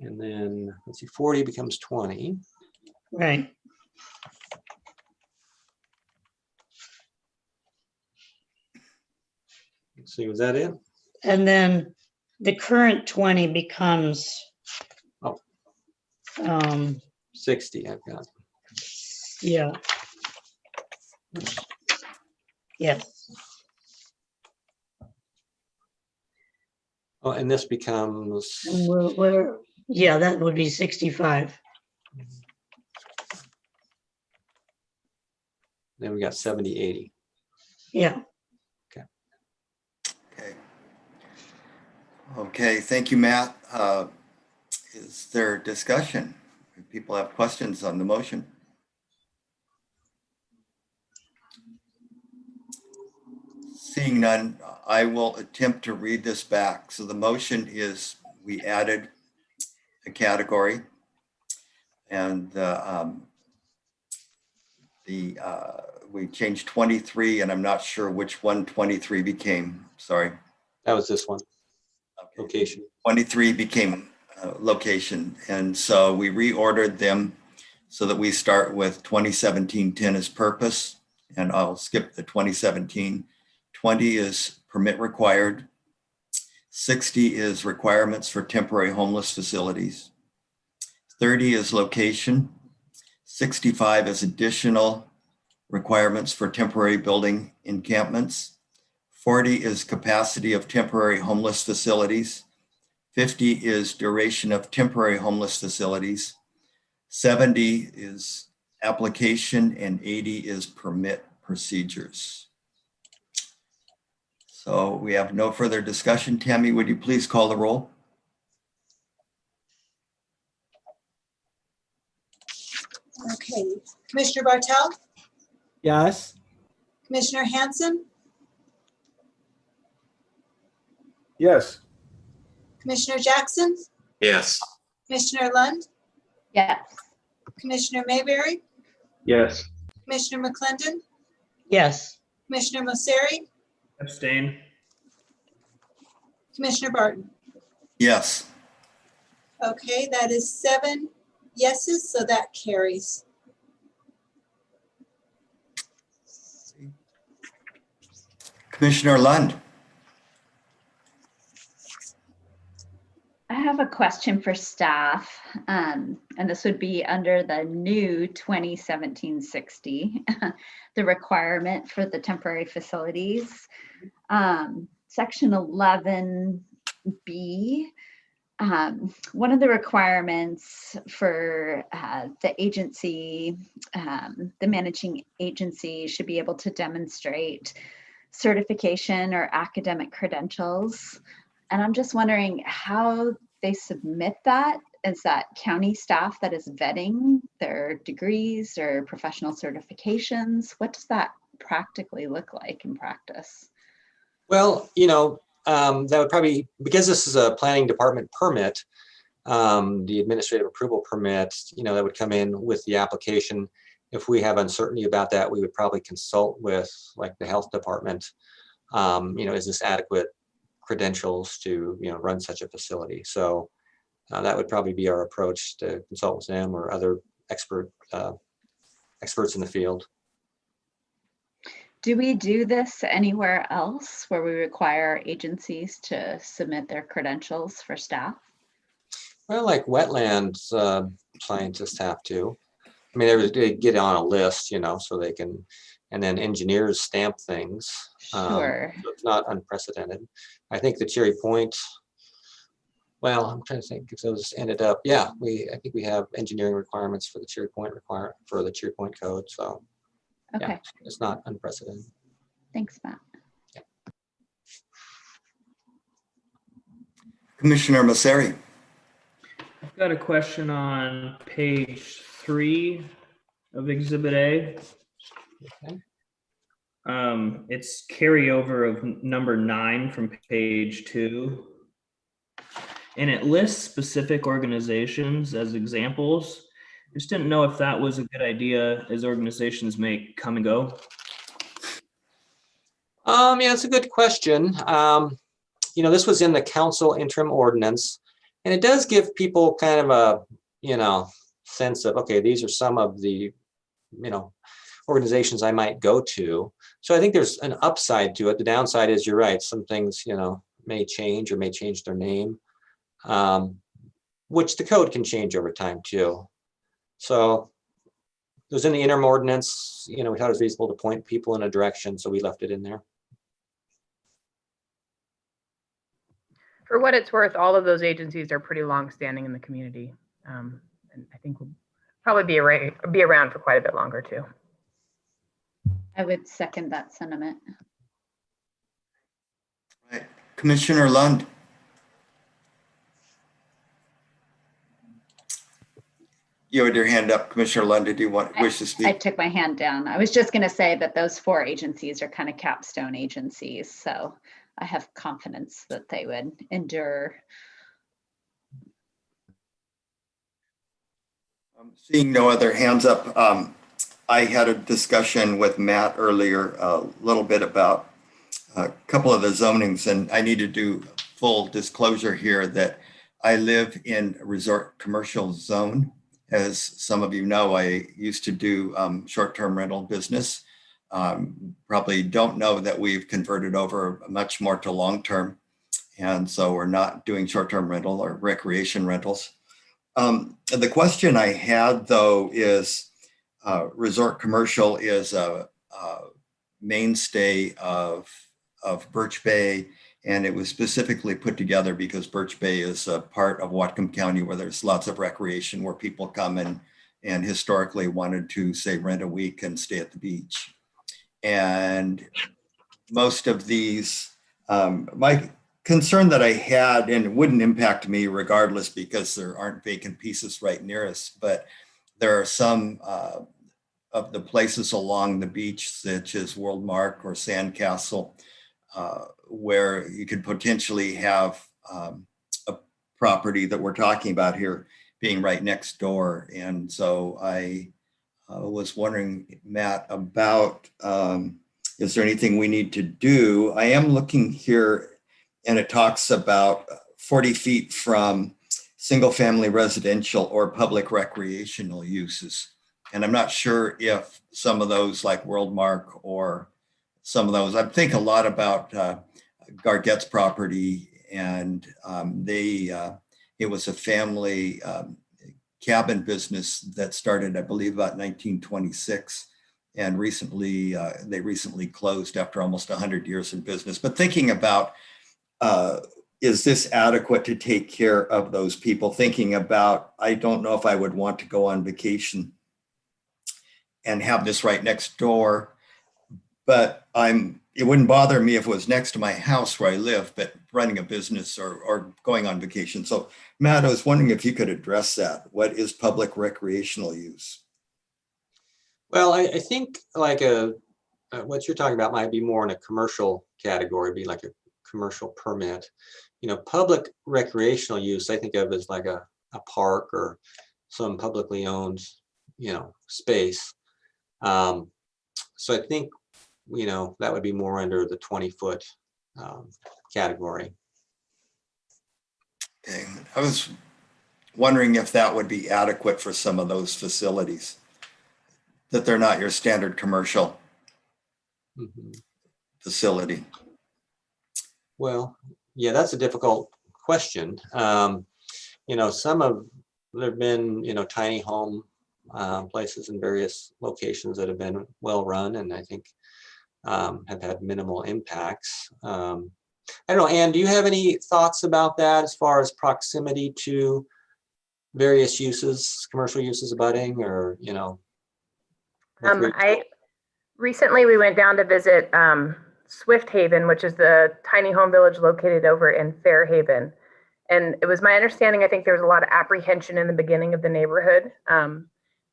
And then let's see, $40 becomes $20. Right. Let's see, was that it? And then the current 20 becomes Oh. 60 I've got. Yeah. Yes. Oh, and this becomes, And yeah, that would be 65. then we got 70, 80. Yeah. Okay. Okay, thank you, Matt. Is there discussion? Do people have questions on the motion? Seeing none, I will attempt to read this back. So the motion is we added a category and we changed 23 and I'm not sure which one 23 became, sorry. That was this one. Okay. Location. 23 became location. And so we reordered them so that we start with 2017 tennis purpose, and I'll skip the 2017. 20 is permit required. 60 is requirements for temporary homeless facilities. 30 is location. 65 is additional requirements for temporary building encampments. 40 is capacity of temporary homeless facilities. 50 is duration of temporary homeless facilities. 70 is application and 80 is permit procedures. So we have no further discussion. Tammy, would you please call the roll? Okay, Commissioner Bartel, Yes. Commissioner Hanson, Yes. Commissioner Jackson, Yes. Commissioner Lund, Yes. Commissioner Mayberry, Yes. Commissioner McClendon, Yes. Commissioner Mosseri, Abstain. Commissioner Barton. Yes. Okay, that is 7 yeses, so that carries. Commissioner Lund. I have a question for staff, and this would be under the new 2017-60, the requirement for the temporary facilities. Section 11B, one of the requirements for the agency, the managing agency should be able to demonstrate certification or academic credentials. And I'm just wondering how they submit that. Is that county staff that is vetting their degrees or professional certifications? What does that practically look like in practice? Well, that would probably, because this is a planning department permit, the administrative approval permit, that would come in with the application. If we have uncertainty about that, we would probably consult with like the health department. Is this adequate credentials to run such a facility? So that would probably be our approach, to consult with them or other experts in the field. Do we do this anywhere else where we require agencies to submit their credentials for staff? Well, like wetlands scientists have to. I mean, they get on a list, so they can, and then engineers stamp things. Sure. So it's not unprecedented. I think the Cherry Point, well, I'm trying to think if those ended up, I think we have engineering requirements for the Cherry Point code. So Okay. yeah, it's not unprecedented. Thanks, Matt. Commissioner Masseri. I've got a question on page 3 of Exhibit A. Okay. It's carryover of number 9 from page 2. And it lists specific organizations as examples. Just didn't know if that was a good idea as organizations may come and go. Yeah, it's a good question. This was in the council interim ordinance, and it does give people kind of a, sense of, okay, these are some of the, organizations I might go to. So I think there's an upside to it. The downside is, you're right, some things, may change or may change their name, which the code can change over time too. So it was in the interim ordinance, we thought it was reasonable to point people in a direction, so we left it in there. For what it's worth, all of those agencies are pretty long-standing in the community, and I think will probably be around for quite a bit longer too. I would second that sentiment. Right. Commissioner Lund. You had your hand up, Commissioner Lund. Did you wish to I speak? took my hand down. I was just going to say that those 4 agencies are kind of capstone agencies, so I have confidence that they would endure. Seeing no other hands up, I had a discussion with Matt earlier a little bit about a couple of the zonings, and I need to do full disclosure here that I live in a resort commercial zone. As some of you know, I used to do short-term rental business. Probably don't know that we've converted over much more to long-term. And so we're not doing short-term rental or recreation rentals. The question I had though is resort commercial is a mainstay of Birch Bay. And it was specifically put together because Birch Bay is a part of Whatcom County where there's lots of recreation, where people come and historically wanted to, say, rent a week and stay at the beach. And most of these, my concern that I had, and it wouldn't impact me regardless because there aren't vacant pieces right near us, but there are some of the places along the beach, such as Worldmark or Sandcastle, where you could potentially have a property that we're talking about here being right next door. And so I was wondering, Matt, about is there anything we need to do? I am looking here, and it talks about 40 feet from single family residential or public recreational uses. And I'm not sure if some of those, like Worldmark or some of those, I think a lot about Gargette's property, and it was a family cabin business that started, I believe, about 1926, and they recently closed after almost 100 years in business. But thinking about, is this adequate to take care of those people? Thinking about, I don't know if I would want to go on vacation and have this right next door, but it wouldn't bother me if it was next to my house where I live, but running a business or going on vacation. So Matt, I was wondering if you could address that. What is public recreational use? Well, I think like what you're talking about might be more in a commercial category, be like a commercial permit. Public recreational use, I think of as like a park or some publicly owned, space. So I think, that would be more under the 20-foot category. Okay, I was wondering if that would be adequate for some of those facilities, that they're not your standard commercial facility. Well, yeah, that's a difficult question. There've been, tiny home places in various locations that have been well run, and I think have had minimal impacts. I don't know, Ann, do you have any thoughts about that as far as proximity to various uses, commercial uses abutting, or, Recently we went down to visit Swift Haven, which is the tiny home village located over in Fairhaven. And it was my understanding, I think there was a lot of apprehension in the beginning of the neighborhood.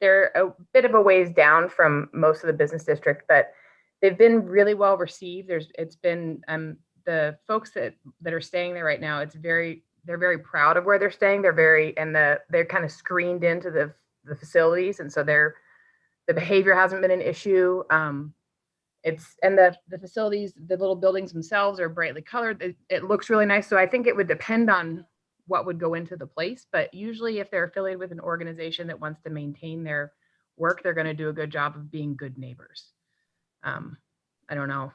They're a bit of a ways down from most of the business district, but they've been really well received. It's been the folks that are staying there right now. They're very proud of where they're staying. They're kind of screened into the facilities, and so the behavior hasn't been an issue. The facilities, the little buildings themselves are brightly colored. It looks really nice. So I think it would depend on what would go into the place, but usually if they're affiliated with an organization that wants to maintain their work, they're going to do a good job of being good neighbors. I don't know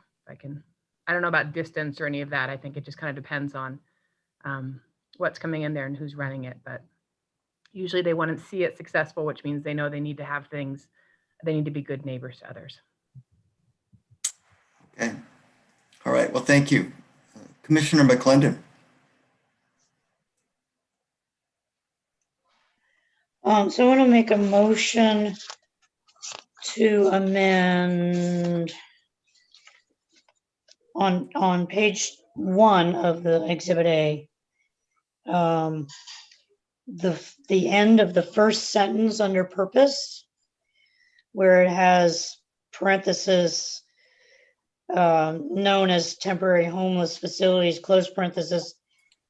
about distance or any of that. I think it just kind of depends on what's coming in there and who's running it. But usually they want to see it successful, which means they know they need to have things, they need to be good neighbors to others. Okay. All right. Well, thank you. Commissioner McClendon. So I want to make a motion to amend on page 1 of the Exhibit A, the end of the first sentence under purpose, where it has parentheses known as temporary homeless facilities, close parentheses,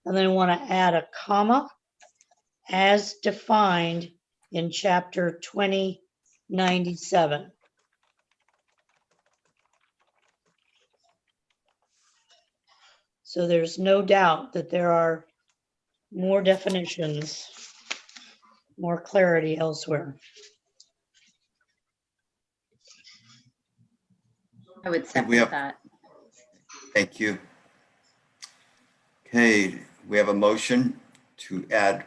and then I want to add a comma, as defined in chapter 2097. So there's no doubt that there are more definitions, more clarity elsewhere. I would second that. Thank you. Okay, we have a motion to add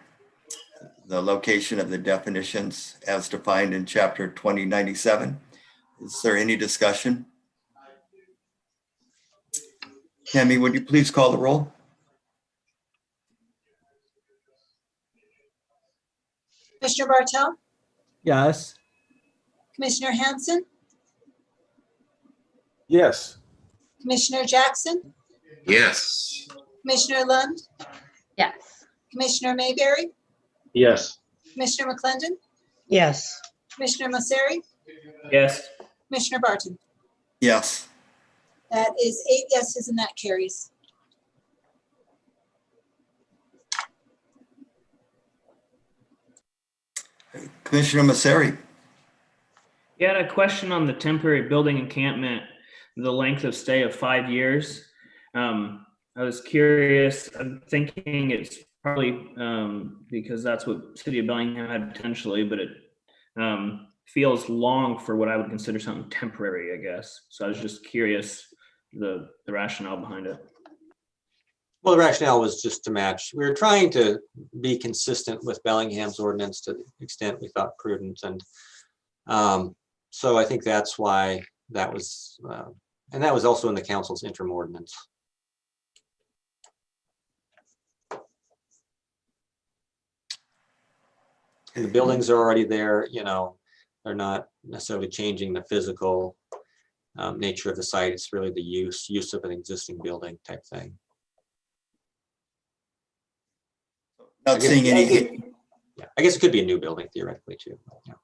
the location of the definitions as defined in chapter 2097. Is there any discussion? Tammy, would you please call the roll? Commissioner Bartel, Yes. Commissioner Hanson, Yes. Commissioner Jackson, Yes. Commissioner Lund, Yes. Commissioner Mayberry, Yes. Commissioner McClendon, Yes. Commissioner Masseri, Yes. Commissioner Barton. Yes. That is 8 yeses and that carries. Commissioner Masseri. You had a question on the temporary building encampment, the length of stay of 5 years. I was curious, I'm thinking it's probably because that's what City of Bellingham had potentially, but it feels long for what I would consider something temporary, I guess. So I was just curious the rationale behind it. Well, the rationale was just to match. We were trying to be consistent with Bellingham's ordinance to the extent we thought prudent. And so I think that's why that was, and that was also in the council's interim ordinance. And the buildings are already there, you know, they're not necessarily changing the physical nature of the site. It's really the use of an existing building type thing. Not seeing any. Yeah, I guess it could be a new building theoretically too. Yeah.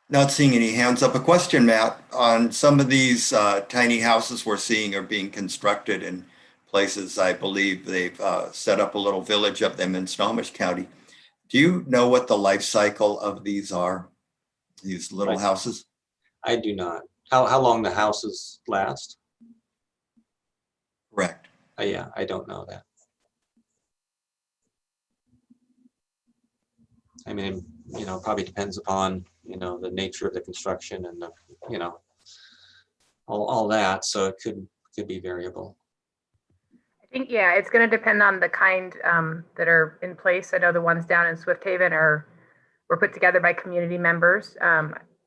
Not seeing any hands up. A question, Matt, on some of these tiny houses we're seeing are being constructed in places. I believe they've set up a little village of them in Snohomish County. Do you know what the life cycle of these are, these little houses? I do not. How long the houses last? Correct. Yeah, I don't know that. I mean, you know, probably depends upon, you know, the nature of the construction and the, you know, all that. So it could be variable. I think, yeah, it's going to depend on the kind that are in place. I know the ones down in Swift Haven were put together by community members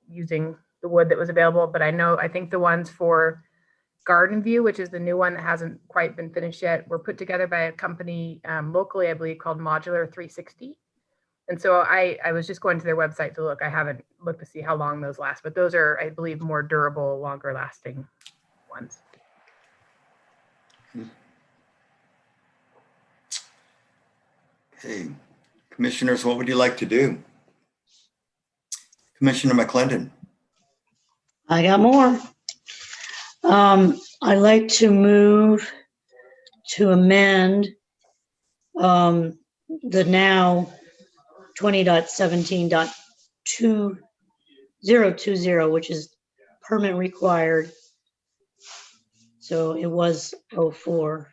using the wood that was available. But I think the ones for Garden View, which is the new one that hasn't quite been finished yet, were put together by a company locally, I believe, called Modular 360. And so I was just going to their website to look. I haven't looked to see how long those last, but those are, I believe, more durable, longer lasting ones. Hey, commissioners, what would you like to do? Commissioner McClendon. I got more. I'd like to move to amend the now 20.17.2020, which is permit required. So it was 040.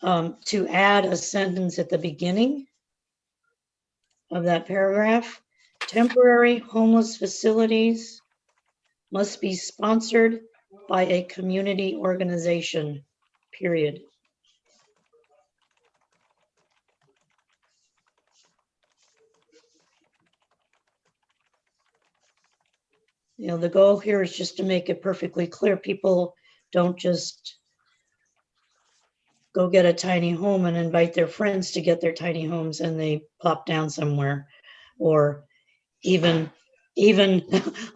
To add a sentence at the beginning of that paragraph, temporary homeless facilities must be sponsored by a community organization, period. You know, the goal here is just to make it perfectly clear. People don't just go get a tiny home and invite their friends to get their tiny homes and they plop down somewhere, or even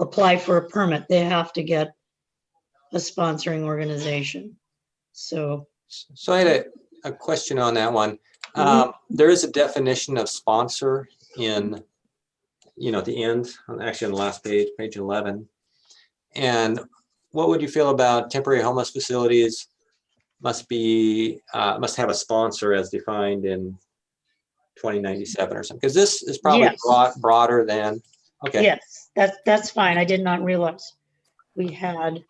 apply for a permit. They have to get a sponsoring organization. So So I had a question on that one. There is a definition of sponsor in, at the end, actually on the last page, page 11. And what would you feel about temporary homeless facilities must have a sponsor as defined in 2097 or something? Because this is probably Yes. broader than, okay. yes, that's fine. I did not realize we had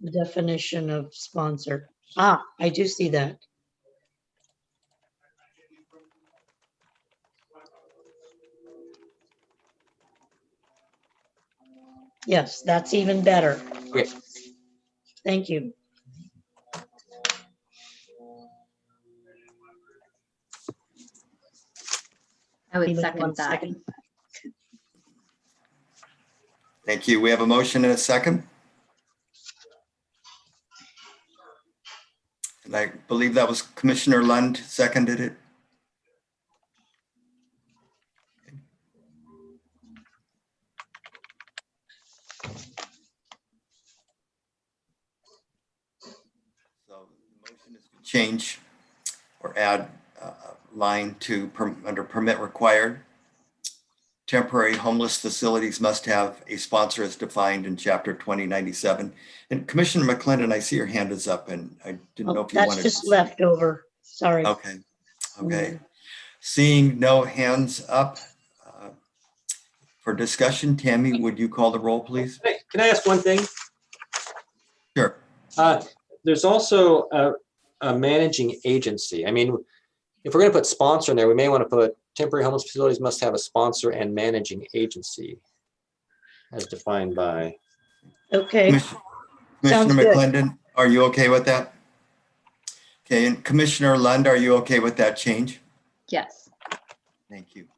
the definition of sponsor. I do see that. Yes, that's even better. Okay. Thank you. I would Give me second one that. second. Thank you. We have a motion and a second. And I believe that was Commissioner Lund seconded it. So the motion is to change or add a line to under permit required. Temporary homeless facilities must have a sponsor as defined in chapter 2097. And Commissioner McClendon, I see your hand is up and I didn't know if you That's wanted just to. leftover. Sorry. Okay, okay. Seeing no hands up for discussion, Tammy, would you call the roll, please? Can I ask one thing? Sure. There's also a managing agency. I mean, if we're going to put sponsor in there, we may want to put temporary homeless facilities must have a sponsor and managing agency as defined by. Okay. Commissioner Sounds good. McClendon, are you okay with that? Okay, and Commissioner Lund, are you okay with that change? Yes. Thank you.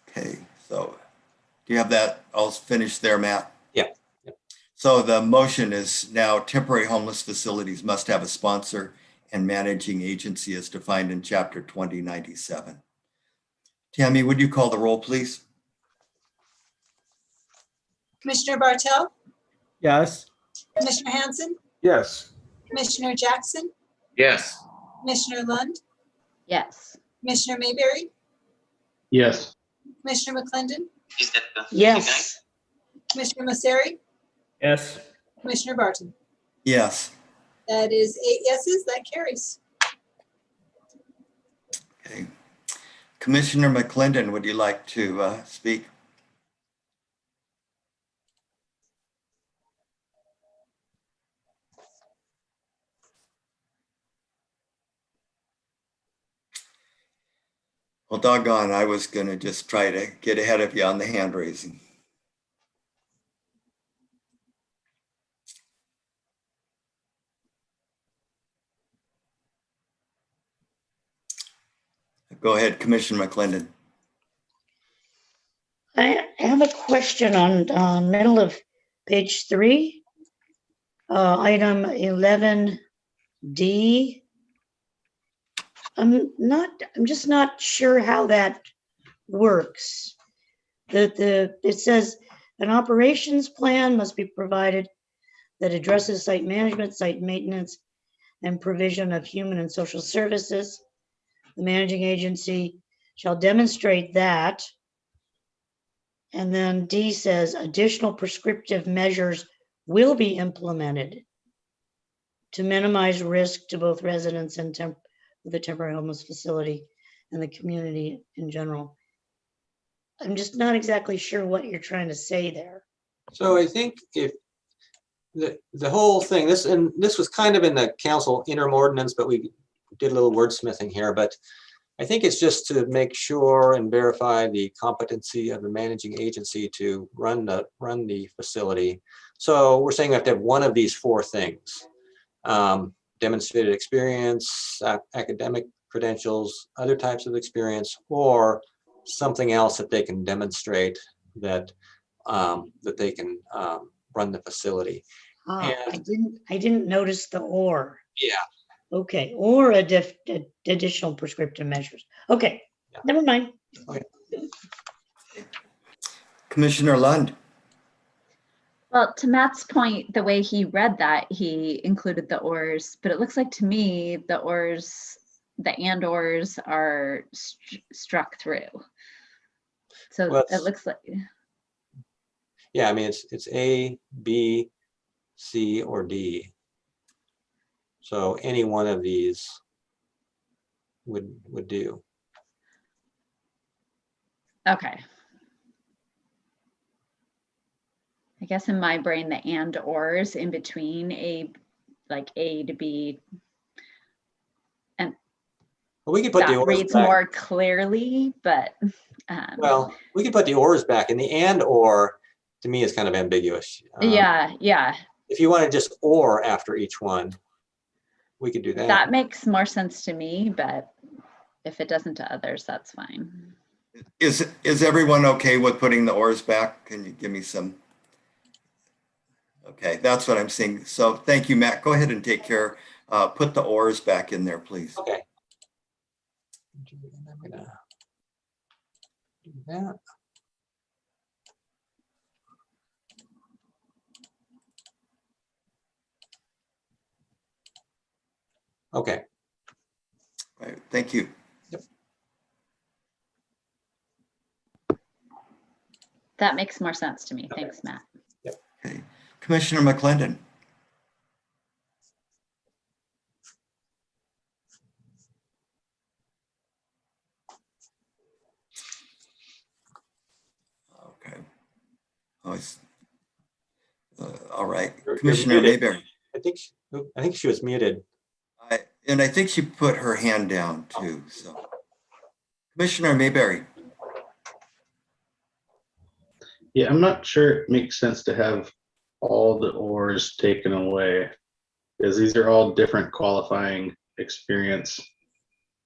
Okay, so do you have that all finished there, Matt? Yeah. So the motion is now temporary homeless facilities must have a sponsor and managing agency as defined in chapter 2097. Tammy, would you call the roll, please? Commissioner Bartel, Yes. Commissioner Hanson, Yes. Commissioner Jackson, Yes. Commissioner Lund, Yes. Commissioner Mayberry, Yes. Commissioner McClendon, Yes. Commissioner Masseri, Yes. Commissioner Barton. Yes. That is 8 yeses, that carries. Okay. Commissioner McClendon, would you like to speak? Well, doggone, I was going to just try to get ahead of you on the hand raising. Go ahead, Commissioner McClendon. I have a question on middle of page 3, item 11D. I'm just not sure how that works. It says An operations plan must be provided that addresses site management, site maintenance, and provision of human and social services. The managing agency shall demonstrate that. And then D says additional prescriptive measures will be implemented to minimize risk to both residents and the temporary homeless facility and the community in general. I'm just not exactly sure what you're trying to say there. So I think if the whole thing, this was kind of in the council interim ordinance, but we did a little wordsmithing here, but I think it's just to make sure and verify the competency of the managing agency to run the facility. So we're saying we have to have one of these four things. Demonstrated experience, academic credentials, other types of experience, or something else that they can demonstrate that that they can run the facility. I didn't notice the or. Yeah. Okay, or additional prescriptive measures. Okay, Yeah. never mind. Okay. Commissioner Lund. Well, to Matt's point, the way he read that, he included the ors, but it looks like to me the ors, the and ors are struck through. So Well, it looks like, yeah, I mean, it's A, B, C, or D. So any one of these would do. okay. I guess in my brain, the and ors in between like A to B, and Well, we could put the that ors reads back. more clearly, but Well, we could put the ors back, and the and or to me is kind of ambiguous. yeah. If you want to just or after each one, we could do that. That makes more sense to me, but if it doesn't to others, that's fine. Is everyone okay with putting the ors back? Can you give me some? Okay, that's what I'm seeing. So thank you, Matt. Go ahead and take care. Put the ors back in there, please. Okay. I'm gonna do that. Okay. All right, thank you. Yep. That makes more sense to me. Okay. Thanks, Matt. Okay, Commissioner McClendon. Okay. Oh, all right, You're Commissioner muted. Mayberry. I think she was muted. And I think she put her hand down too. So, Commissioner Mayberry. Yeah, I'm not sure it makes sense to have all the ors taken away, because these are all different qualifying experience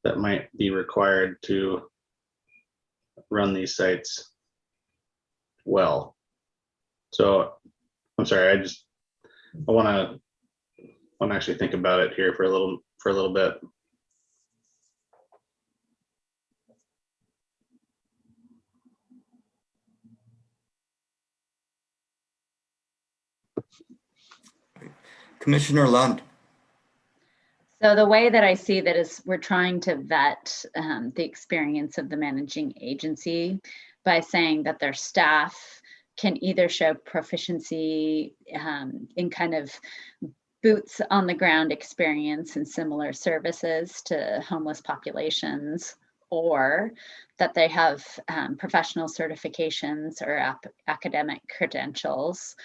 that might be required to run these sites well. So I'm sorry, I want to actually think about it here for a little bit. Commissioner Lund. So the way that I see that is we're trying to vet the experience of the managing agency by saying that their staff can either show proficiency in kind of boots on the ground experience and similar services to homeless populations, or that they have professional certifications or academic credentials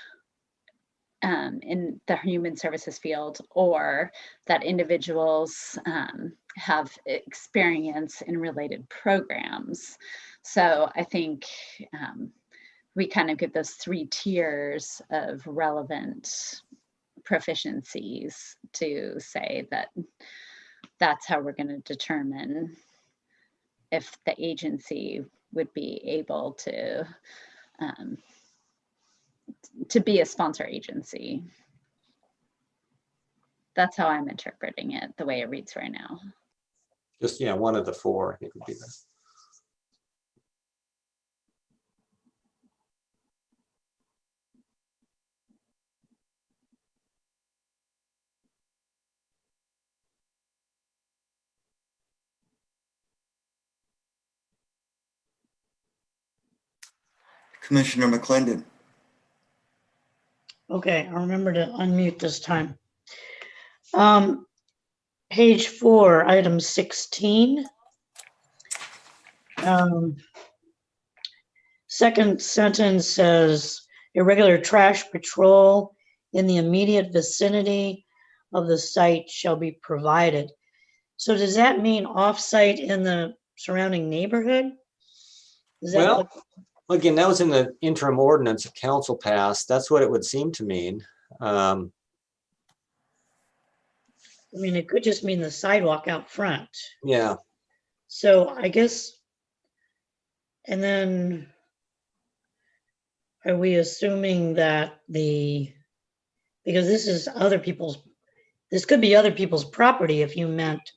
in the human services field, or that individuals have experience in related programs. So I think we kind of give those 3 tiers of relevant proficiencies to say that that's how we're going to determine if the agency would be able to be a sponsor agency. That's how I'm interpreting it, the way it reads right now. Just, yeah, one of the 4, I think would be the. Commissioner McClendon. Okay, I'll remember to unmute this time. Page 4, item 16. Second sentence says irregular trash patrol in the immediate vicinity of the site shall be provided. So does that mean off-site in the surrounding neighborhood? Is that Well, again, that was in the interim ordinance that council passed. That's what it would seem to mean. I mean, it could just mean the sidewalk out front. Yeah, So I guess, and then are we assuming that because this is this could be other people's property if you meant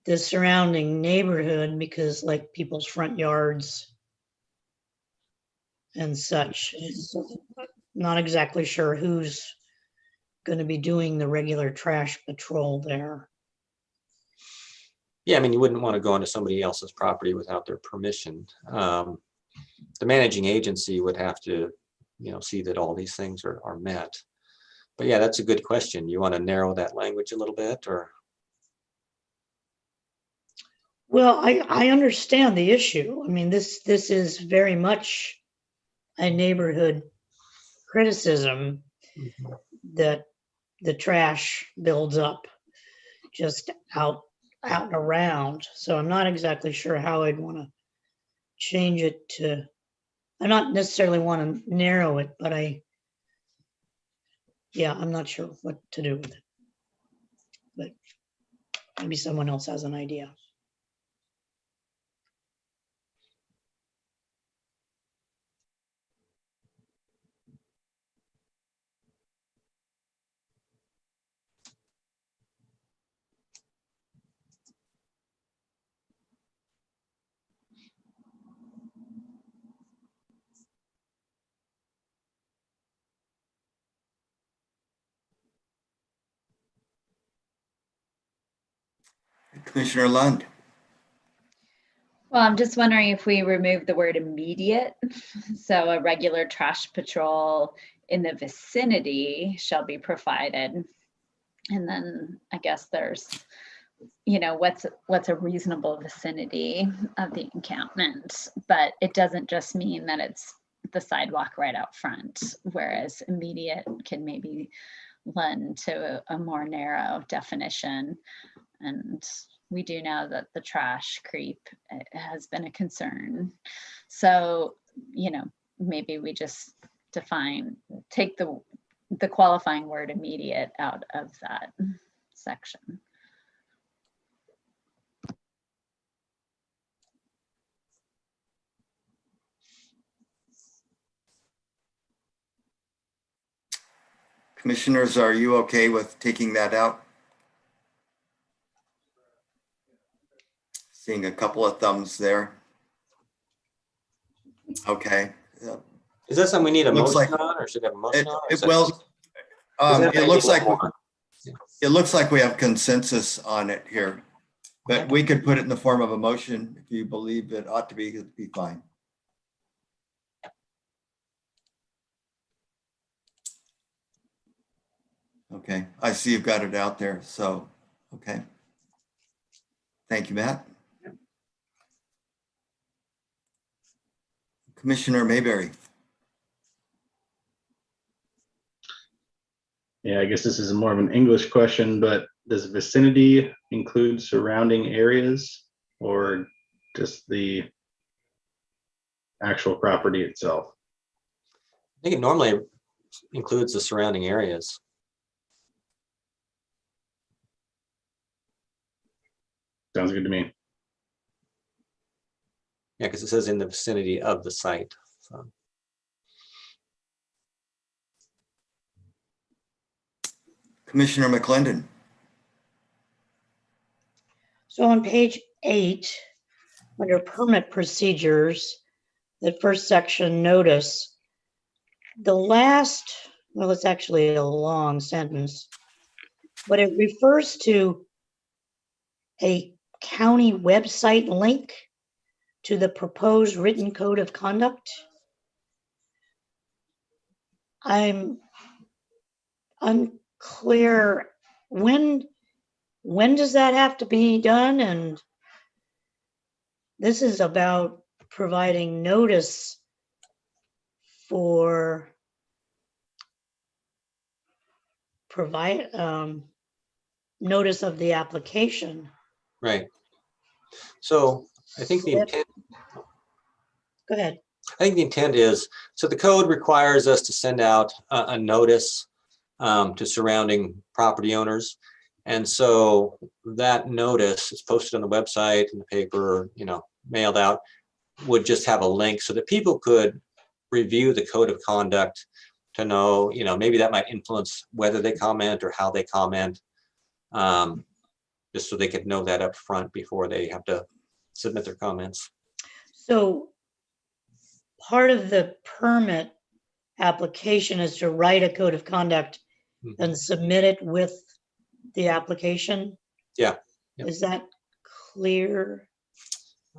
the surrounding neighborhood, because like people's front yards and such. Not exactly sure who's going to be doing the regular trash patrol there. yeah, I mean, you wouldn't want to go onto somebody else's property without their permission. The managing agency would have to, see that all these things are met. But yeah, that's a good question. You want to narrow that language a little bit, or? Well, I understand the issue. I mean, this is very much a neighborhood criticism that the trash builds up just out and around. So I'm not exactly sure how I'd want to change it to, I not necessarily want to narrow it, but I'm not sure what to do with it. But maybe someone else has an idea. Commissioner Lund. Well, I'm just wondering if we remove the word immediate. So a regular trash patrol in the vicinity shall be provided. And then I guess there's, what's a reasonable vicinity of the encampment, but it doesn't just mean that it's the sidewalk right out front, whereas immediate can maybe lend to a more narrow definition. And we do know that the trash creep has been a concern. So, maybe we just take the qualifying word immediate out of that section. Commissioners, are you okay with taking that out? Seeing a couple of thumbs there. Okay. Is that something we need a Looks motion like- on, or should we have a motion on? or is that Well, just- does that it make looks it like more? it looks like we have consensus on it here, but we could put it in the form of a motion if you believe it ought to be. It'd be fine. Okay, I see you've got it out there. So, okay. Thank you, Matt. Commissioner Mayberry. Yeah, I guess this is more of an English question, but does vicinity include surrounding areas or just the actual property itself? I think it normally includes the surrounding areas. Sounds good to me. Yeah, because it says in the vicinity of the site. So. Commissioner McClendon. So on page 8, under permit procedures, the first section, notice, the last, well, it's actually a long sentence, but it refers to a county website link to the proposed written code of conduct. I'm unclear, when does that have to be done? And this is about providing notice for notice of the application. Right. So I think the intent, Go ahead. I think the intent is, so the code requires us to send out a notice to surrounding property owners. And so that notice is posted on the website, in the paper, you know, mailed out, would just have a link so that people could review the code of conduct to know, you know, maybe that might influence whether they comment or how they comment, just so they could know that up front before they have to submit their comments. So part of the permit application is to write a code of conduct and submit it with the application? Yeah. Yep. Is that clear?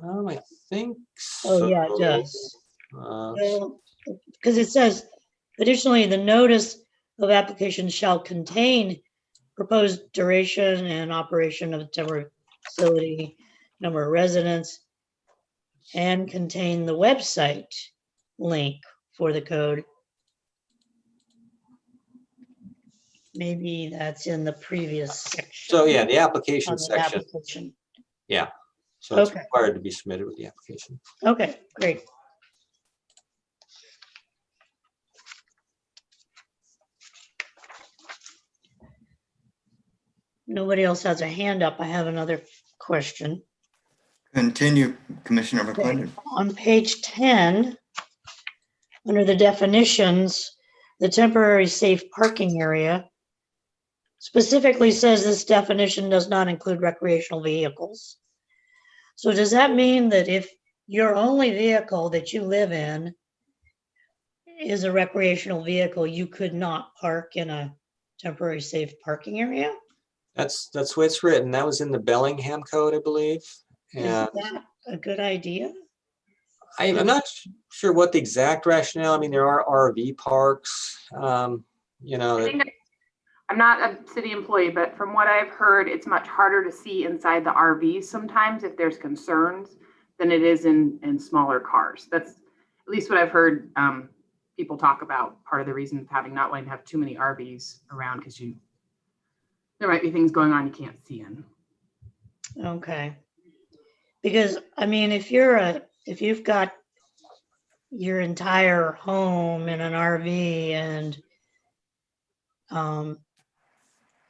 I think so. Oh, yeah, it does. Uh, Because it says, additionally, the notice of application shall contain proposed duration and operation of the temporary facility, number of residents, and contain the website link for the code. Maybe that's in the previous section. So yeah, the application on the section. application. Yeah. So it's Okay. required to be submitted with the application. Okay, great. Nobody else has a hand up. I have another question. Continue, Commissioner McClendon. On page 10, under the definitions, the temporary safe parking area specifically says this definition does not include recreational vehicles. So does that mean that if your only vehicle that you live in is a recreational vehicle, you could not park in a temporary safe parking area? That's the way it's written. That was in the Bellingham Code, I believe. Is And that a good idea? I'm not sure what the exact rationale. I mean, there are RV parks, you know. I think I'm not a city employee, but from what I've heard, it's much harder to see inside the RVs sometimes if there's concerns than it is in smaller cars. That's at least what I've heard people talk about. Part of the reason of having not wanting to have too many RVs around, because there might be things going on you can't see in. Okay. Because I mean, if you've got your entire home in an RV and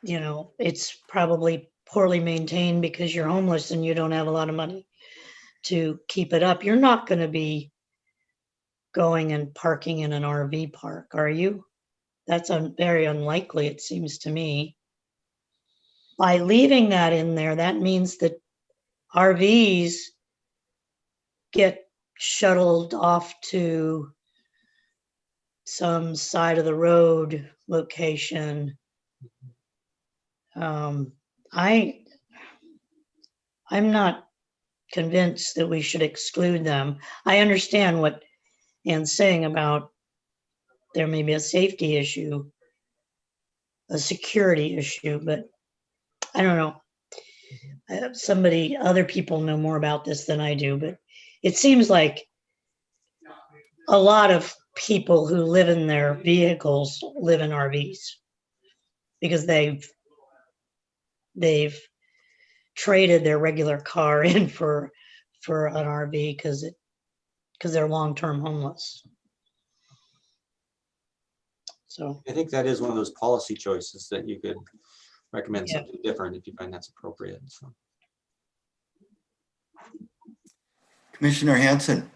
you know, it's probably poorly maintained because you're homeless and you don't have a lot of money to keep it up, you're not going to be going and parking in an RV park, are you? That's very unlikely, it seems to me. By leaving that in there, that means that RVs get shuttled off to some side of the road location. I'm not convinced that we should exclude them. I understand what Ann's saying about there may be a safety issue, a security issue, but I don't know. Other people know more about this than I do, but it seems like a lot of people who live in their vehicles live in RVs because they've traded their regular car in for an RV because they're long-term homeless. So I think that is one of those policy choices that you could recommend Yeah. something different if you find that's appropriate. So. Commissioner Hanson.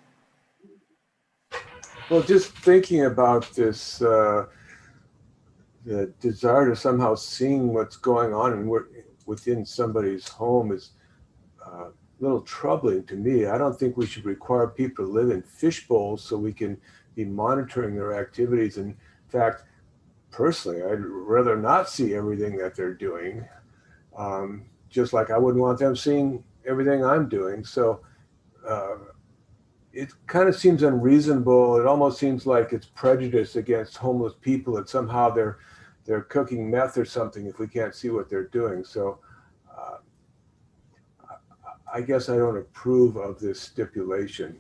Well, just thinking about this, the desire to somehow seeing what's going on and within somebody's home is a little troubling to me. I don't think we should require people to live in fish bowls so we can be monitoring their activities. In fact, personally, I'd rather not see everything that they're doing, just like I wouldn't want them seeing everything I'm doing. So it kind of seems unreasonable. It almost seems like it's prejudice against homeless people, that somehow they're cooking meth or something if we can't see what they're doing. So I guess I don't approve of this stipulation.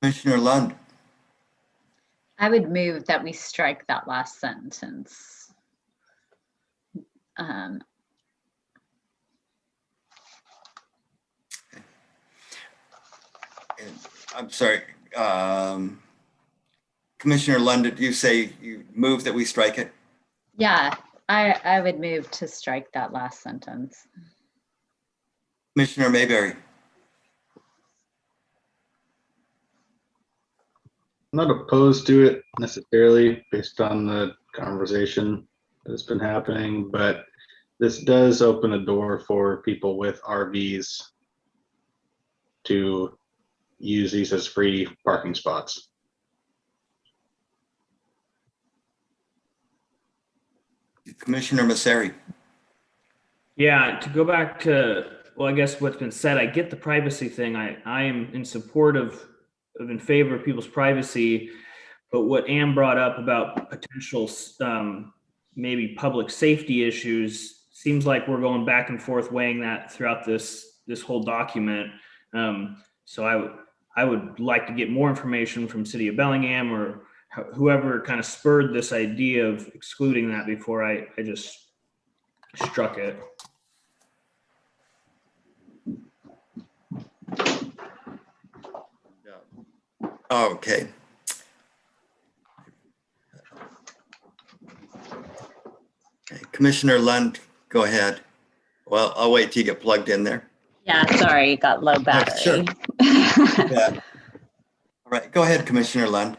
Commissioner Lund, I would move that we strike that last sentence. I'm sorry. Commissioner Lund, did you say you move that we strike it? Yeah, I would move to strike that last sentence. Commissioner Mayberry, I'm not opposed to it necessarily based on the conversation that's been happening, but this does open a door for people with RVs to use these as free parking spots. Commissioner Masseri. Yeah, to go back to, well, I guess what's been said, I get the privacy thing. I am in support of in favor of people's privacy, but what Ann brought up about potential maybe public safety issues seems like we're going back and forth weighing that throughout this whole document. So I would like to get more information from City of Bellingham or whoever kind of spurred this idea of excluding that before I just struck it. Okay. Commissioner Lund, go ahead. Well, I'll wait till you get plugged in there. Yeah, sorry, you got low battery. Sure. Yeah. All right, go ahead, Commissioner Lund.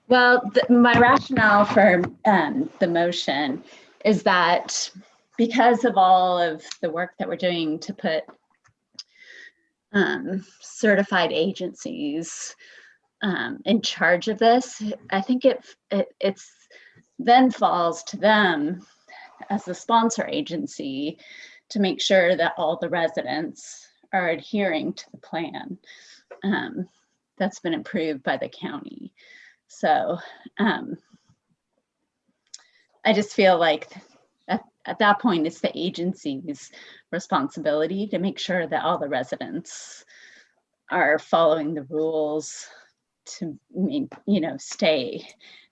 Well, my rationale for the motion is that because of all of the work that we're doing to put certified agencies in charge of this, I think it's then falls to them as the sponsor agency to make sure that all the residents are adhering to the plan that's been approved by the county. So I just feel like at that point, it's the agency's responsibility to make sure that all the residents are following the rules to, stay.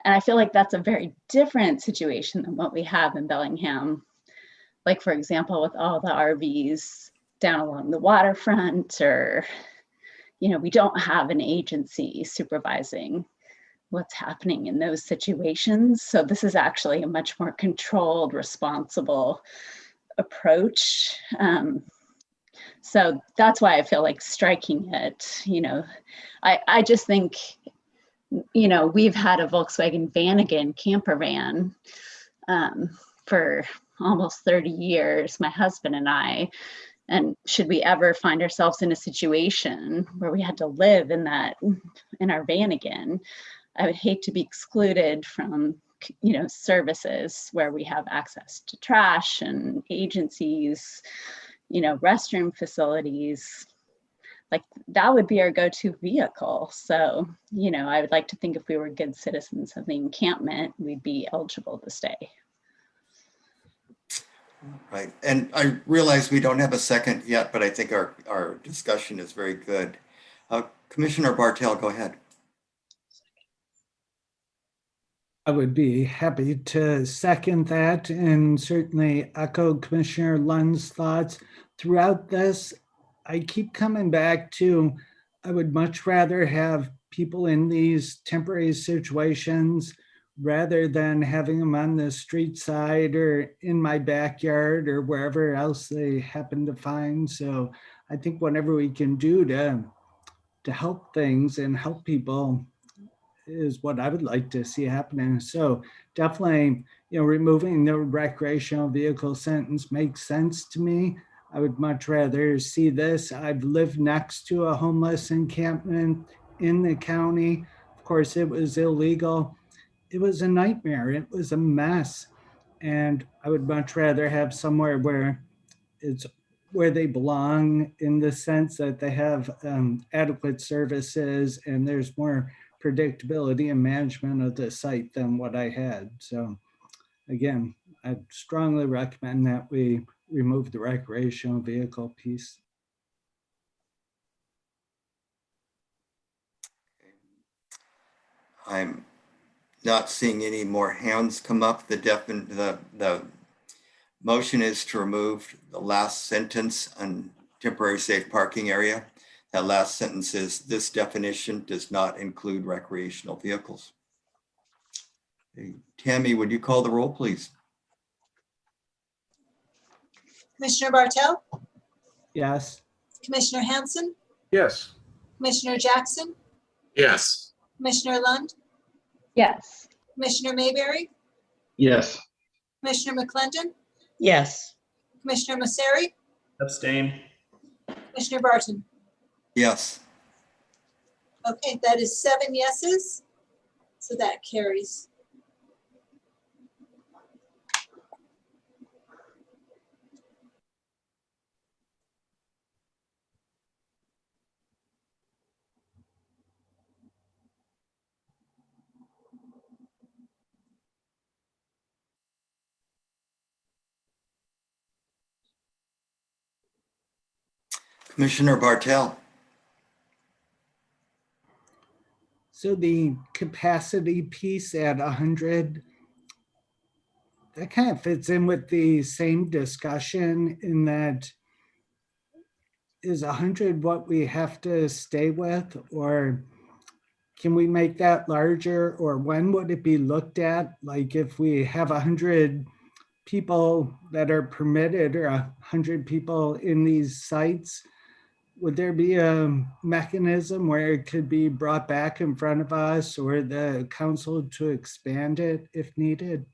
And I feel like that's a very different situation than what we have in Bellingham. Like, for example, with all the RVs down along the waterfront, or, we don't have an agency supervising what's happening in those situations. So this is actually a much more controlled, responsible approach. So that's why I feel like striking it. I just think, we've had a Volkswagen Vanagon camper van for almost 30 years, my husband and I. And should we ever find ourselves in a situation where we had to live in our van again, I would hate to be excluded from, services where we have access to trash and agencies, restroom facilities. Like, that would be our go-to vehicle. So, I would like to think if we were good citizens of the encampment, we'd be eligible to stay. Right. And I realize we don't have a second yet, but I think our discussion is very good. Commissioner Bartel, go ahead. I would be happy to second that and certainly echo Commissioner Lund's thoughts. Throughout this, I keep coming back to, I would much rather have people in these temporary situations rather than having them on the street side or in my backyard or wherever else they happen to find. So I think whatever we can do to help things and help people is what I would like to see happening. So definitely, removing the recreational vehicle sentence makes sense to me. I would much rather see this. I've lived next to a homeless encampment in the county. Of course, it was illegal. It was a nightmare. It was a mess. And I would much rather have somewhere where it's where they belong, in the sense that they have adequate services and there's more predictability and management of the site than what I had. So again, I'd strongly recommend that we remove the recreational vehicle piece. I'm not seeing any more hands come up. The motion is to remove the last sentence on temporary safe parking area. That last sentence is, this definition does not include recreational vehicles. Hey, Tammy, would you call the roll, please? Commissioner Bartel, Yes. Commissioner Hanson, Yes. Commissioner Jackson, Yes. Commissioner Lund, Yes. Commissioner Mayberry, Yes. Commissioner McClendon, Yes. Commissioner Masseri, Abstain. Commissioner Barton. Yes. Okay, that is 7 yeses. So that carries. Commissioner Bartel. So the capacity piece at 100, that kind of fits in with the same discussion, in that is 100 what we have to stay with, or can we make that larger, or when would it be looked at? Like if we have 100 people that are permitted, or 100 people in these sites, would there be a mechanism where it could be brought back in front of us or the council to expand it if needed?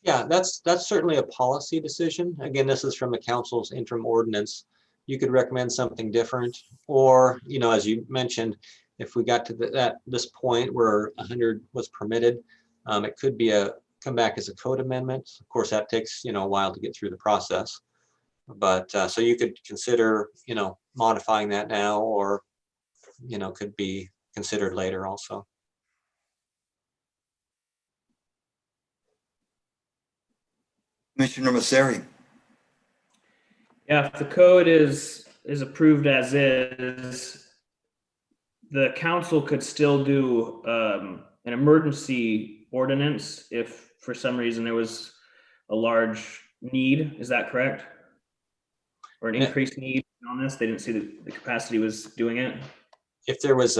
Yeah, that's certainly a policy decision. Again, this is from the council's interim ordinance. You could recommend something different, or, you know, as you mentioned, if we got to this point where 100 was permitted, it could be come back as a code amendment. Of course, that takes, you know, a while to get through the process. But so you could consider, you know, modifying that now, or, you know, could be considered later also. Commissioner Masseri. Yeah, if the code is approved as is, the council could still do an emergency ordinance if for some reason there was a large need. Is that correct? Or an increased need on this? They didn't see the capacity was doing it? If there was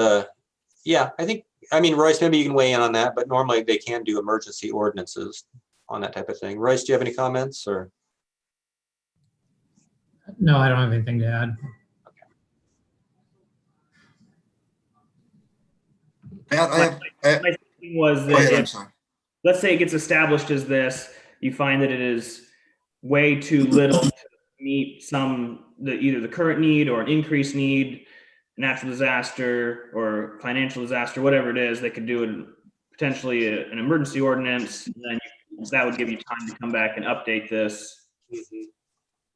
yeah, I mean, Royce, maybe you can weigh in on that, but normally they can do emergency ordinances on that type of thing. Royce, do you have any comments, or? No, I don't have anything to add. Matt, My thinking was go ahead, that I'm if, sorry. let's say it gets established as this, you find that it is way too little to meet either the current need or an increased need, natural disaster or financial disaster, whatever it is, they could do potentially an emergency ordinance. And then that would give you time to come back and update this.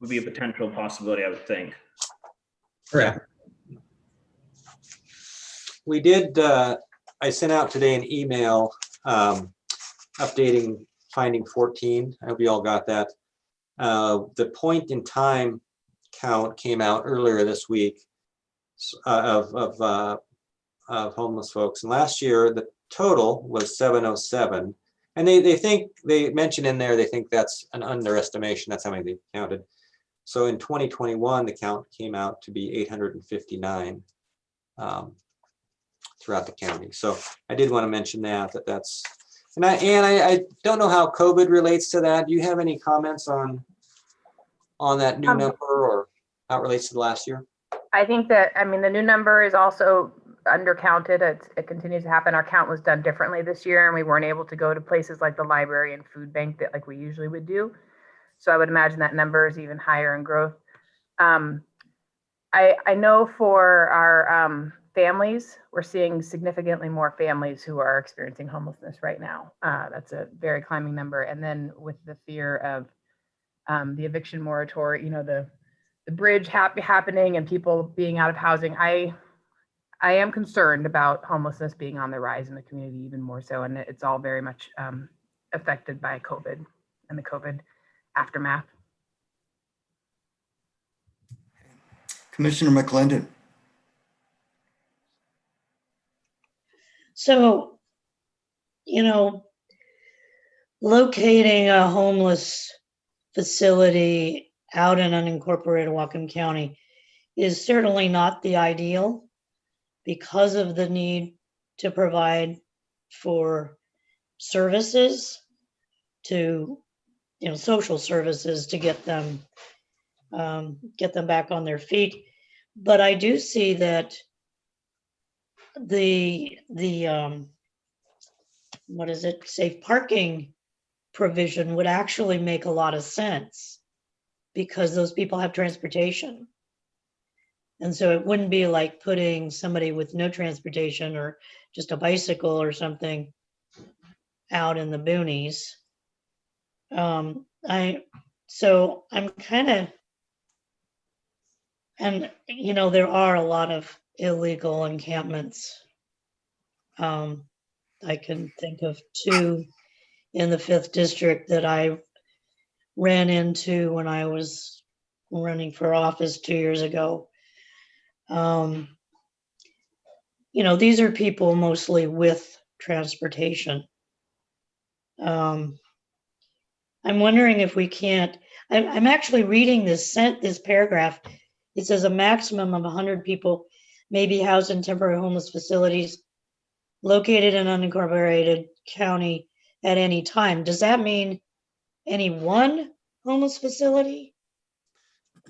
Would be a potential possibility, I would think. Correct. Yeah. We did, I sent out today an email updating finding 14. I hope you all got that. The point in time count came out earlier this week of homeless folks. And last year, the total was 707. And they mentioned in there, they think that's an underestimation. That's how many they counted. So in 2021, the count came out to be 859 throughout the county. So I did want to mention that's, and I don't know how COVID relates to that. Do you have any comments on that new number, or how it relates to the last year? I think that, I mean, the new number is also undercounted. It continues to happen. Our count was done differently this year, and we weren't able to go to places like the library and food bank that like we usually would do. So I would imagine that number is even higher in growth. I know for our families, we're seeing significantly more families who are experiencing homelessness right now. That's a very climbing number. And then with the fear of the eviction moratorium, the bridge happening and people being out of housing, I am concerned about homelessness being on the rise in the community even more so. And it's all very much affected by COVID and the COVID aftermath. Commissioner McClendon. So, locating a homeless facility out in unincorporated Whatcom County is certainly not the ideal because of the need to provide for services to, social services to get them back on their feet. But I do see that the safe parking provision would actually make a lot of sense because those people have transportation. And so it wouldn't be like putting somebody with no transportation or just a bicycle or something out in the boonies. So I'm kind of, and there are a lot of illegal encampments. I can think of 2 in the 5th district that I ran into when I was running for office 2 years ago. These are people mostly with transportation. I'm wondering if we can't, I'm actually reading this paragraph. It says a maximum of 100 people may be housed in temporary homeless facilities located in unincorporated county at any time. Does that mean any one homeless facility?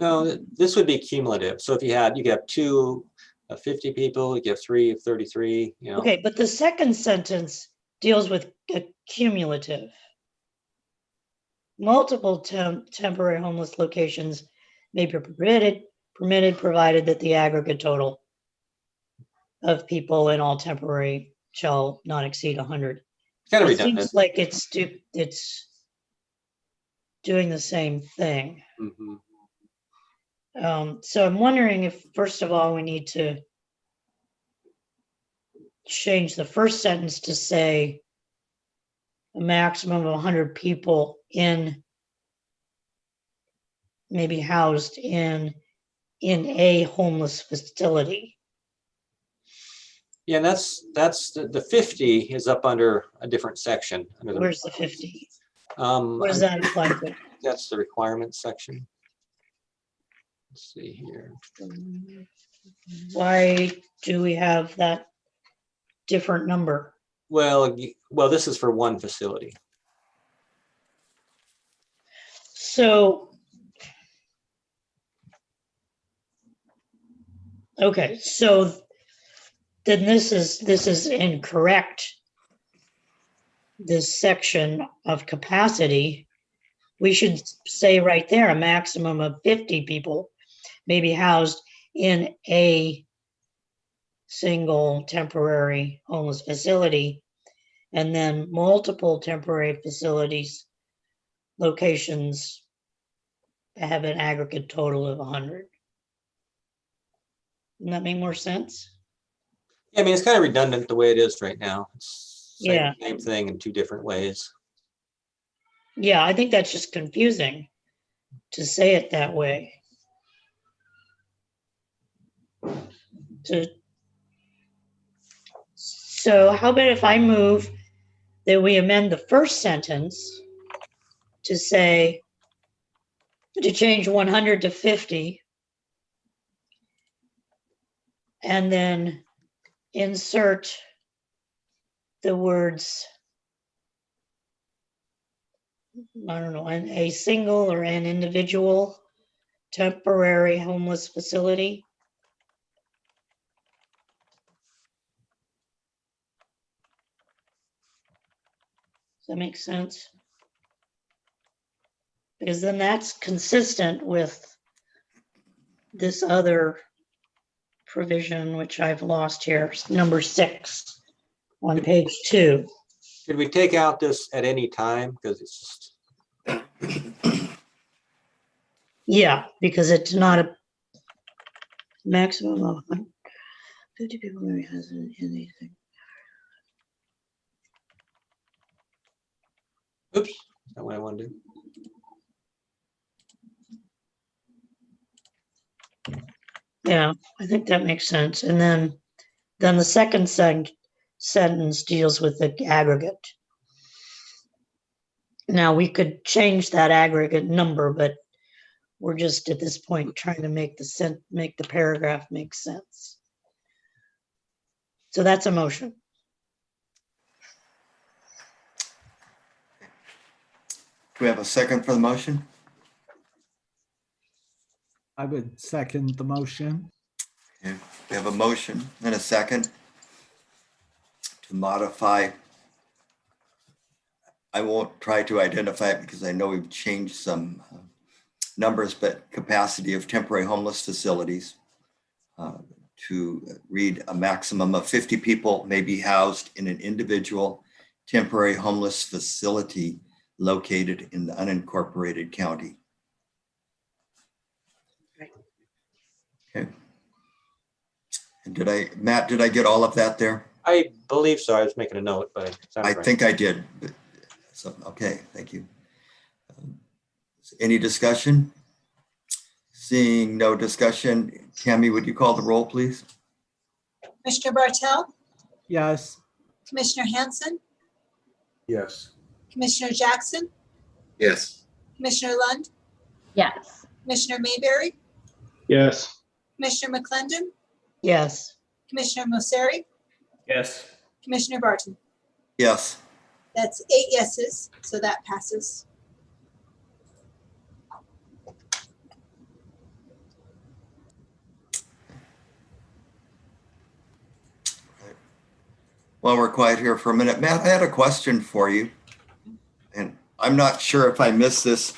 No, this would be cumulative. So if you could have 2 of 50 people, you could have 3 of 33, Okay, but the second sentence deals with cumulative. Multiple temporary homeless locations may be permitted provided that the aggregate total of people in all temporary shall not exceed 100. Kind of It redundant. seems like it's doing the same thing. Mhm. So I'm wondering if, first of all, we need to change the first sentence to say a maximum of 100 people maybe housed in a homeless facility. Yeah, and that's the 50 is up under a different section. Where's the 50? What does that apply to? That's the requirements section. Let's see here. Why do we have that different number? Well, this is for one facility. So, okay, so then this is incorrect. This section of capacity, we should say right there, a maximum of 50 people may be housed in a single temporary homeless facility, and then multiple temporary facilities locations have an aggregate total of 100. Doesn't that make more sense? Yeah, I mean, it's kind of redundant the way it is right now. It's Yeah. same thing in 2 different ways. Yeah, I think that's just confusing to say it that way. So how about if I move that we amend the first sentence to say, to change 100 to 50, and then insert the words, I don't know, a single or an individual temporary homeless facility. Does that make sense? Because then that's consistent with this other provision, which I've lost here, number 6 on page 2. Should we take out this at any time? Because it's just, Yeah, because it's not a maximum of 50 people maybe has anything. oops, is that what I want to do? Yeah, I think that makes sense. And then the second sentence deals with the aggregate. Now, we could change that aggregate number, but we're just at this point trying to make the paragraph make sense. So that's a motion. Do we have a second for the motion? I would second the motion. Okay. We have a motion and a second to modify. I won't try to identify it because I know we've changed some numbers, but capacity of temporary homeless facilities to read a maximum of 50 people may be housed in an individual temporary homeless facility located in the unincorporated county. Right. Okay. And Matt, did I get all of that there? I believe so. I was making a note, but it sounded I right. think I did. So, okay, thank you. Any discussion? Seeing no discussion, Tammy, would you call the roll, please? Commissioner Bartel, Yes. Commissioner Hanson, Yes. Commissioner Jackson, Yes. Commissioner Lund, Yes. Commissioner Mayberry, Yes. Commissioner McClendon, Yes. Commissioner Mosseri, Yes. Commissioner Barton. Yes. That's 8 yeses, so that passes. While we're quiet here for a minute, Matt, I had a question for you. And I'm not sure if I missed this.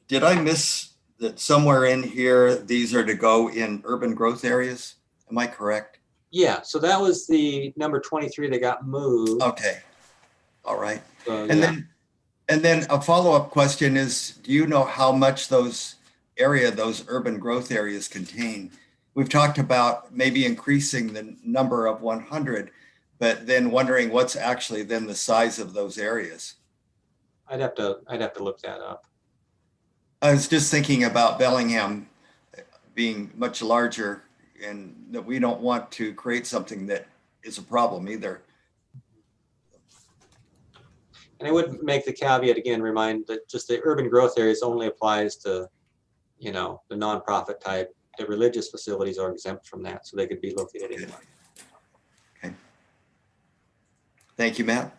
Did I miss that somewhere in here, these are to go in urban growth areas? Am I correct? Yeah, so that was the number 23 that got moved. Okay. All right. So, And yeah. then a follow-up question is, do you know how much those urban growth areas contain? We've talked about maybe increasing the number of 100, but then wondering what's actually then the size of those areas. I'd have to look that up. I was just thinking about Bellingham being much larger, and that we don't want to create something that is a problem either. And I would make the caveat again, remind that just the urban growth areas only applies to, the nonprofit type. The religious facilities are exempt from that, so they could be located anywhere. Okay. Thank you, Matt.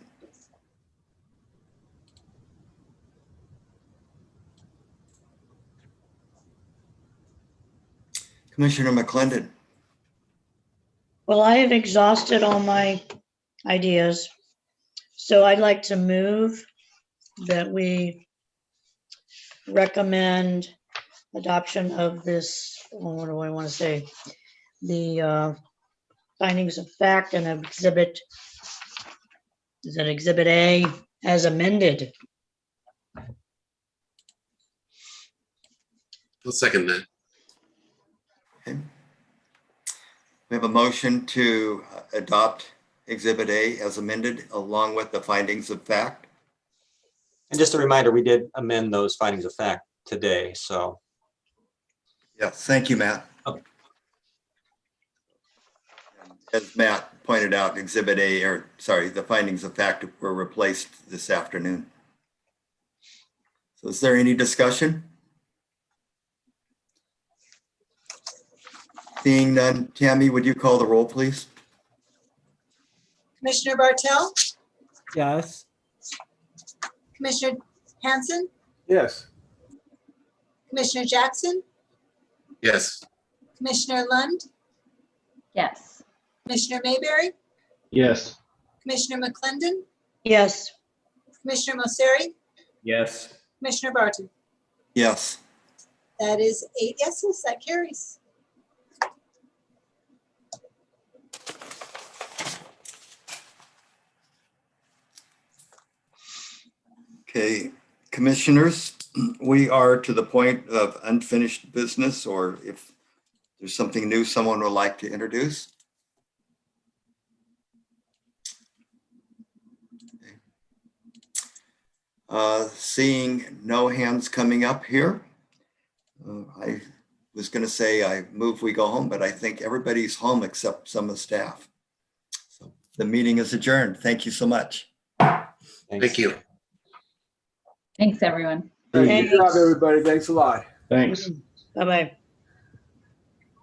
Commissioner McClendon. Well, I have exhausted all my ideas. So I'd like to move that we recommend adoption of this, what do I want to say? The findings of fact and of exhibit, is it Exhibit A as amended? I'll second that. Okay. We have a motion to adopt Exhibit A as amended, along with the findings of fact. And just a reminder, we did amend those findings of fact today, so. Yes, thank you, Matt. Okay. As Matt pointed out, Exhibit A, the findings of fact were replaced this afternoon. So is there any discussion? Seeing none, Tammy, would you call the roll, please? Commissioner Bartel, Yes. Commissioner Hanson, Yes. Commissioner Jackson, Yes. Commissioner Lund, Yes. Commissioner Mayberry, Yes. Commissioner McClendon, Yes. Commissioner Mosseri, Yes. Commissioner Barton. Yes. That is 8 yeses, that carries. Okay, commissioners, we are to the point of unfinished business, or if there's something new someone would like to introduce. Seeing no hands coming up here, I was going to say I move we go home, but I think everybody's home except some of the staff. So the meeting is adjourned. Thank you so much. Thank you. Thanks, everyone. Good job, everybody. Thanks a lot. Thanks. Bye-bye.